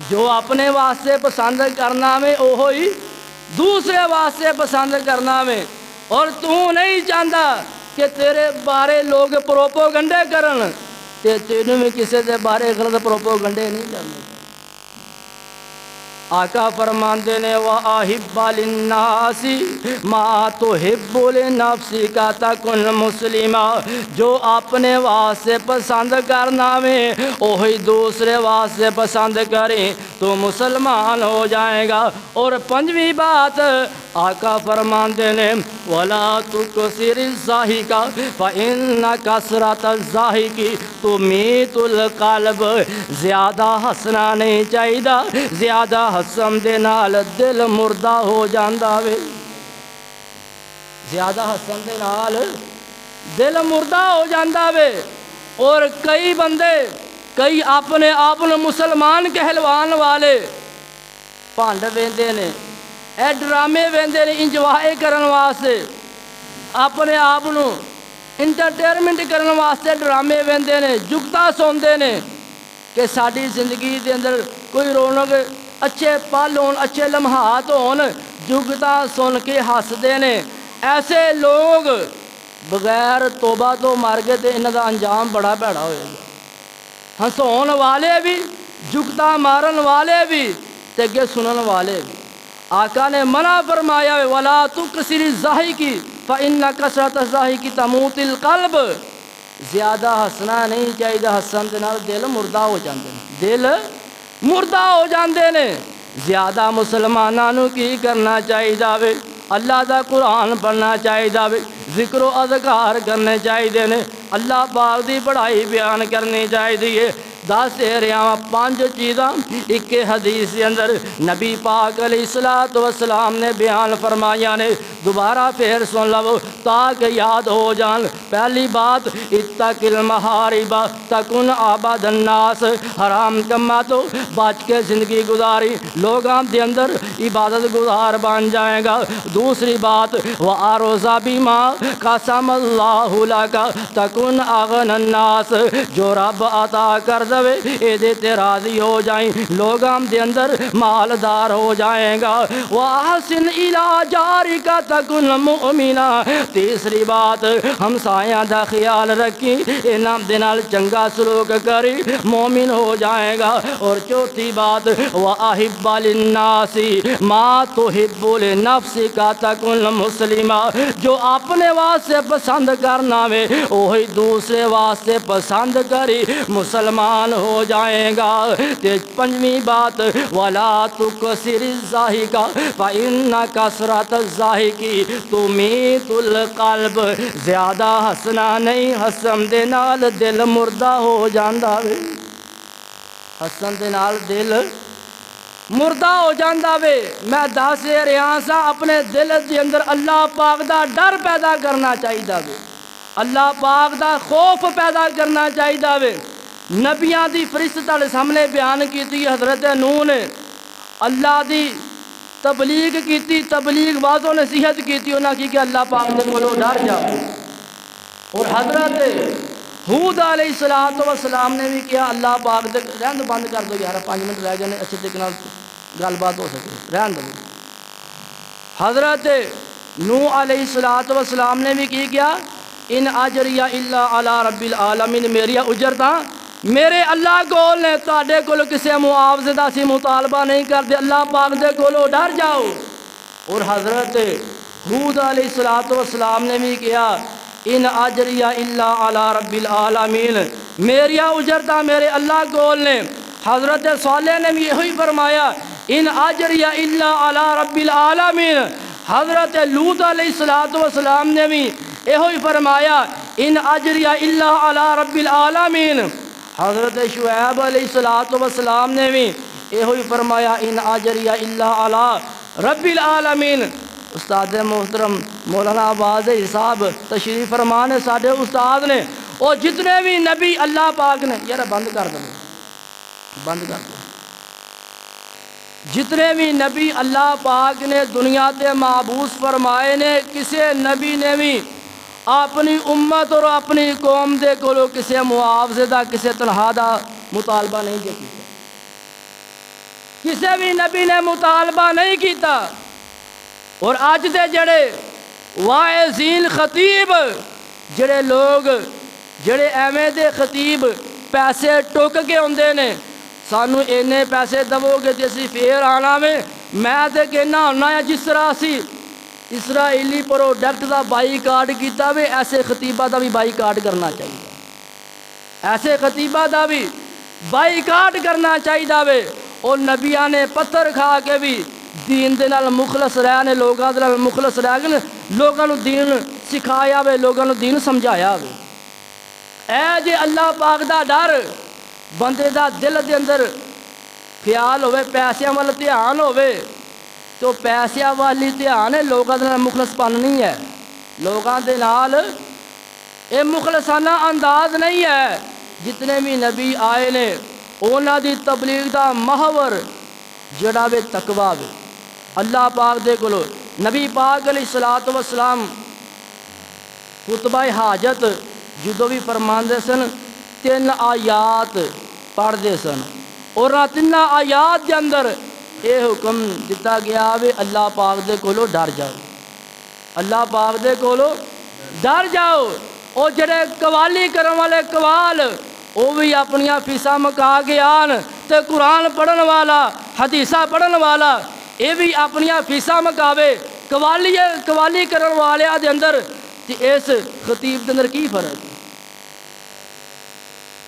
جو اپنے واسطے پسند کرنا میں وہی دوسرے واسطے پسند کرنا میں، اور تو نہیں چاہتا کہ تیرے بارے لوگ پروپوگنڈے کرن تے تینوں میں کسی دے بارے غلط پروپوگنڈے نہیں کرنے۔ آقا فرماندے نے وَأَحِبَّ لِلنَّاسِ مَا تُحِبُّ لِنَفْسِكَ تَكُنْ مُسْلِمًا، جو اپنے واسطے پسند کرنا میں وہی دوسرے واسطے پسند کریں تو مسلمان ہو جائے گا۔ اور پنجویں بات آقا فرماندے نے وَلَا تُكْثِرِ الضَّحِكَ فَإِنَّ كَثْرَةَ الضَّحِكِ تُمِيتُ الْقَلْبَ، زیادہ ہنسنا نہیں چاہیے، زیادہ ہسن دے نال دل مردہ ہو جاندا وے، زیادہ ہسن دے نال دل مردہ ہو جاندا وے۔ اور کئی بندے کئی اپنے آپ مسلمان کہلوان والے پانڈ ویندے نے، اے ڈرامے ویندے نے انجوائے کرن واسطے، اپنے آپ انٹرٹینمنٹ کرن واسطے ڈرامے ویندے نے، جگتا سوندے نے کہ ساری زندگی دے اندر کوئی رونق اچھے پل ہون، اچھے لمحات ہون، جگتا سن کے ہسدے نے۔ ایسے لوگ بغیر توبہ تو مر گئے تے انہاں دا انجام بڑا بھڑا ہوئے گا۔ ہنسون والے بھی، جگتا مارن والے بھی، تے اگے سنن والے بھی۔ آقا نے منع فرمایا وَلَا تُكْثِرِ الضَّحِكِ فَإِنَّ كَثْرَةَ الضَّحِكِ تَمُوتُ الْقَلْبَ، زیادہ ہسنا نہیں چاہیے، ہسن دے نال دل مردہ ہو جاندے نے، دل مردہ ہو جاندے نے۔ زیادہ مسلمانوں کی کرنا چاہیے وے، اللہ دا قرآن پڑھنا چاہیے وے، ذکر و اذکار کرنے چاہیے نے، اللہ پاک دی بڑائی بیان کرنی چاہیے۔ دس رہا 5 چیزاں ایک حدیث کے اندر نبی پاک علیہ السلام نے بیان فرمایا نے، دوبارہ پھر سن لو تاکہ یاد ہو جان۔ پہلی بات اتق المحارب تکن عبد الناس، حرام کما تو بچ کے زندگی گزاری، لوگاں دے اندر عبادت گزار بن جائے گا۔ دوسری بات وَأَرْضَ بِمَا قَسَمَ اللَّهُ لَكَ تَكُنْ أَغْنَى النَّاسِ، جو رب عطا کر دے اے دے تے راضی ہو جائیں، لوگاں دے اندر مالدار ہو جائیں گا۔ وَأَحْسِنْ إِلَىٰ جَارِكَ تَكُنْ مُؤْمِنًا، تیسری بات ہمسایاں دا خیال رکھی، انہاں دے نال چنگا سلوک کری، مومن ہو جائے گا۔ اور چوتھی بات وَأَحِبَّ لِلنَّاسِ مَا تُحِبُّ لِنَفْسِكَ تَكُنْ مُسْلِمًا، جو اپنے واسطے پسند کرنا وے وہی دوسرے واسطے پسند کری مسلمان ہو جائے گا۔ تے پنجویں بات وَلَا تُكْثِرِ الضَّحِكَ فَإِنَّ كَثْرَةَ الضَّحِكِ تُمِيتُ الْقَلْبَ، زیادہ ہسنا نہیں، ہسن دے نال دل مردہ ہو جاندا وے، ہسن دے نال دل مردہ ہو جاندا وے۔ میں دس رہا سا اپنے دل دے اندر اللہ پاک دا ڈر پیدا کرنا چاہیے وے، اللہ پاک دا خوف پیدا کرنا چاہیے وے۔ نبیاں دی فرشت تہاڈے سامنے بیان کیتی، حضرت نوح نے اللہ دی تبلیغ کیتی، تبلیغ واضح نصیحت کیتی، انہاں کی کہ اللہ پاک دے کولوں ڈر جا۔ اور حضرت ہود علیہ السلام نے بھی کیا اللہ پاک دے رہن بند کر دو یار، 5 منٹ رہ گئے نے، اچھے طریقے نال گل بات ہو سکے، رہن دو۔ حضرت نوح علیہ السلام نے بھی کی کیا ان اجریہ الا علی رب العالمین، میری اجرتاں میرے اللہ کول نے، تہاڈے کول کسے معاوضے دا سی مطالبہ نہیں کرتے، اللہ پاک دے کولوں ڈر جاؤ۔ اور حضرت ہود علیہ السلام نے بھی کیا ان اجریہ الا علی رب العالمین، میری اجرتاں میرے اللہ کول نے۔ حضرت صالح نے بھی یہی فرمایا ان اجریہ الا علی رب العالمین۔ حضرت لوط علیہ السلام نے بھی یہی فرمایا ان اجری الا علی رب العالمین۔ حضرت شعیب علیہ السلام نے بھی یہ فرمایا ان اجری الا علی رب العالمین۔ استاد محترم مولانا عباس صاحب تشریف فرما نے ساڈے استاد نے اور جتنے بھی نبی اللہ پاک نے، یار بند کر دو بند کر دو، جتنے بھی نبی اللہ پاک نے دنیا تے معبوس فرمائے نے، کسی نبی نے بھی اپنی امت اور اپنی قوم دے کولو کسی معاوضے دا کسی تنخواہ دا مطالبہ نہیں کیتا، کسی بھی نبی نے مطالبہ نہیں کیتا۔ اور اج دے جڑے واعظین خطیب جڑے لوگ جڑے ایویں دے خطیب پیسے ٹوک کے ہوندے نے، سانو اینے پیسے دو گے تے اسی پھر آنا میں تے کہنا ہونا ہے جس طرح اسی اسرائیلی پروڈکٹ دا بائی کاٹ کیتا وے، ایسے خطیبہ دا بھی بائی کاٹ کرنا چاہیے، ایسے خطیبہ دا بھی بائی کاٹ کرنا چاہیے وے۔ اور نبیاں نے پتھر کھا کے بھی دین دے نال مخلص رہے نے، لوگاں دے نال مخلص رہ کے لوگاں نو دین سکھایا وے، لوگاں نو دین سمجھایا وے۔ اے جے اللہ پاک دا ڈر بندے دا دل دے اندر خیال ہوئے، پیسیاں والا دھیان ہوئے تو پیسیاں والی دھیان ہے، لوگاں دے نال مخلص پن نہیں ہے، لوگاں دے نال اے مخلصانہ انداز نہیں ہے۔ جتنے بھی نبی آئے نے اونا دی تبلیغ دا محور جڑا وے تقویٰ وے، اللہ پاک دے کولو نبی پاک علیہ السلام خطبہ حاجت جدو بھی فرماندے سن 3 آیات پڑھ دے سن، اور 3 آیات دے اندر یہ حکم دیتا گیا وے اللہ پاک دے کولو ڈر جاؤ، اللہ پاک دے کولو ڈر جاؤ۔ اور جڑے قوالی کرن والے قوال وہ بھی اپنیاں فیساں مکا کے آن، تے قرآن پڑھن والا حدیثہ پڑھن والا یہ بھی اپنیاں فیساں مکاوے، قوالی کرن والے دے اندر تے اس خطیب دے اندر کی فرق؟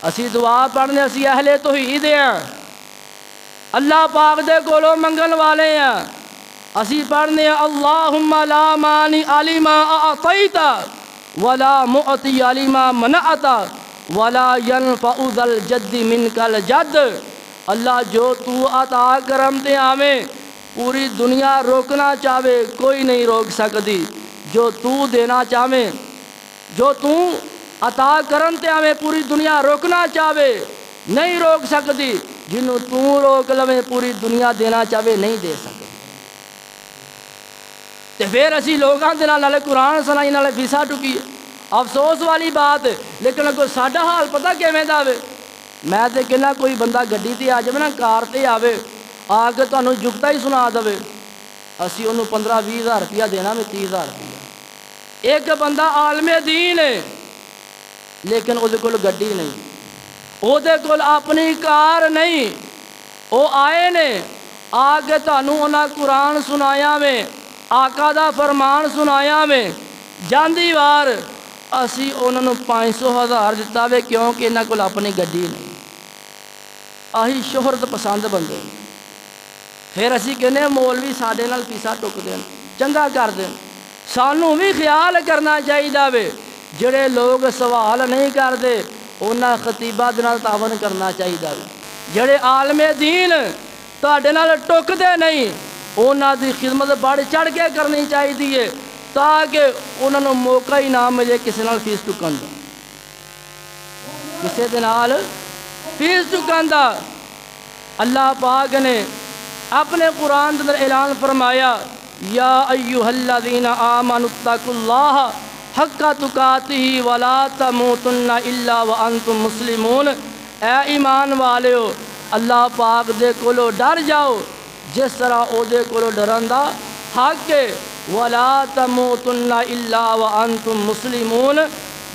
اسی دعا پڑھنے اسی اہل توحید ہیں، اللہ پاک دے کولو منگن والے ہیں، اسی پڑھنے اللہم لا مانع لما اعطیت ولا معطی لما منعت ولا ينفع ذا الجد منک الجد۔ اللہ جو تو عطا کرم تے آویں پوری دنیا روکنا چاہے کوئی نہیں روک سکتی، جو تو دینا چاہے جو تو عطا کرن تے آویں پوری دنیا روکنا چاہے نہیں روک سکتی، جنوں تو روک لویں پوری دنیا دینا چاہے نہیں دے سکتی۔ تے پھر اسی لوگاں دے نال قرآن سنائی نال فیسا ٹکیے، افسوس والی بات۔ لیکن اگر ساڈا حال پتہ کیویں دا وے، میں تے کہنا کوئی بندہ گڈی تے آ جاوے نا، کار تے آوے آ کے تانوں جگتا ہی سنا دے، اسی انہوں 15-20 ہزار روپیہ دینا میں 30,000 روپیہ۔ ایک بندہ عالم دین ہے لیکن وہ کول گڈی نہیں، وہ کول اپنی کار نہیں، وہ آئے نے آ کے تانوں انہاں قرآن سنایا میں، آقا دا فرمان سنایا میں، جاندی وار اسی انہوں نے 500,000 دیتا وے کیونکہ انہاں کول اپنی گڈی نہیں۔ آہی شہرت پسند بندے، پھر اسی کہنے مولوی ساڈے نال پیسہ ٹک دین، چنگا کر دین۔ سانوں بھی خیال کرنا چاہیے وے جڑے لوگ سوال نہیں کرتے انہاں خطیبہ دے نال تعاون کرنا چاہیے، جڑے عالم دین تہاڈے نال ٹکدے نہیں انہاں دی خدمت بڑھ چڑھ کے کرنی چاہیے تاکہ انہاں نوں موقع ہی نہ ملے کسی نال فیس ٹکن دا، کسی دے نال فیس ٹکن دا۔ اللہ پاک نے اپنے قرآن کے اندر اعلان فرمایا یا ایھا الذین آمنوا اتقوا اللہ حق تقاتہ ولا تموتن الا وانتم مسلمون۔ اے ایمان والےو اللہ پاک دے کولو ڈر جاؤ جس طرح او دے کولو ڈرن دا حق ہے، ولا تموتن الا وانتم مسلمون۔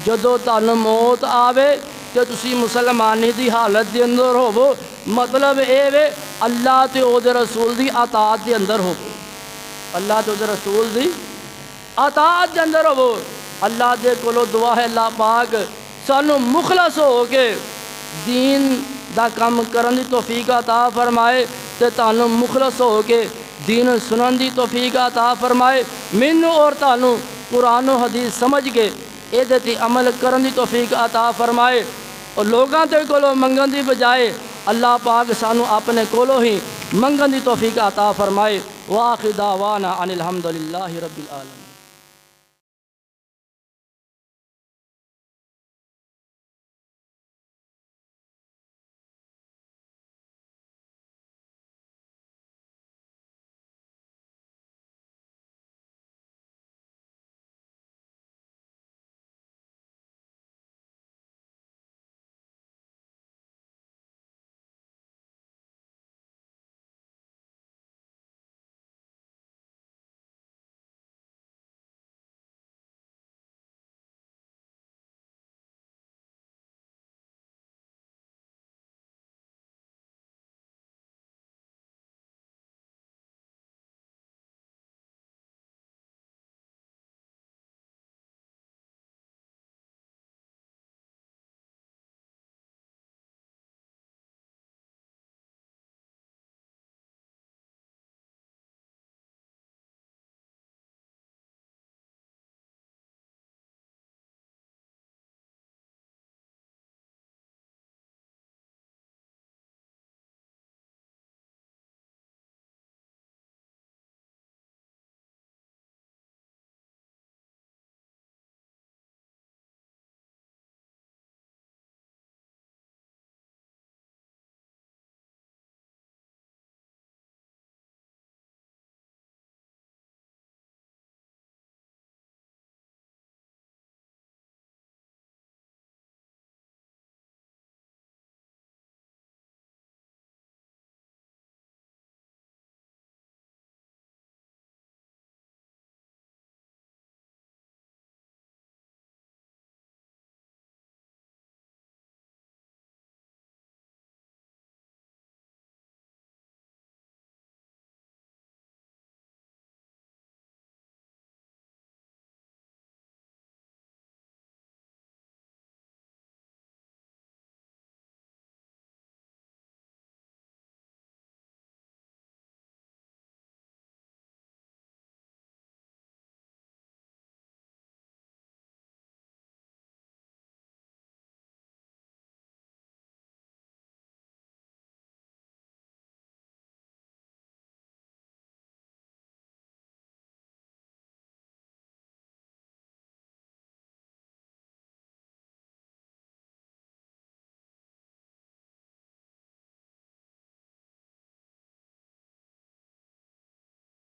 جدو تانوں موت آوے کہ تسی مسلمانی دی حالت دے اندر ہوو، مطلب اے وے اللہ تے او دے رسول دی اطاعت دے اندر ہوو، اللہ تے او دے رسول دی اطاعت دے اندر ہوو۔ اللہ دے کولو دعا ہے اللہ پاک سانو مخلص ہو کے دین دا کام کرن دی توفیق عطا فرمائے تے تانوں مخلص ہو کے دین سنن دی توفیق عطا فرمائے، مینوں اور تانوں قرآن و حدیث سمجھ کے یہ تے عمل کرن دی توفیق عطا فرمائے اور لوگاں تے کولوں منگن دی بجائے اللہ پاک سانو اپنے کولوں ہی منگن دی توفیق عطا فرمائے۔ وآخر دعوانا ان الحمدللہ رب العالمین۔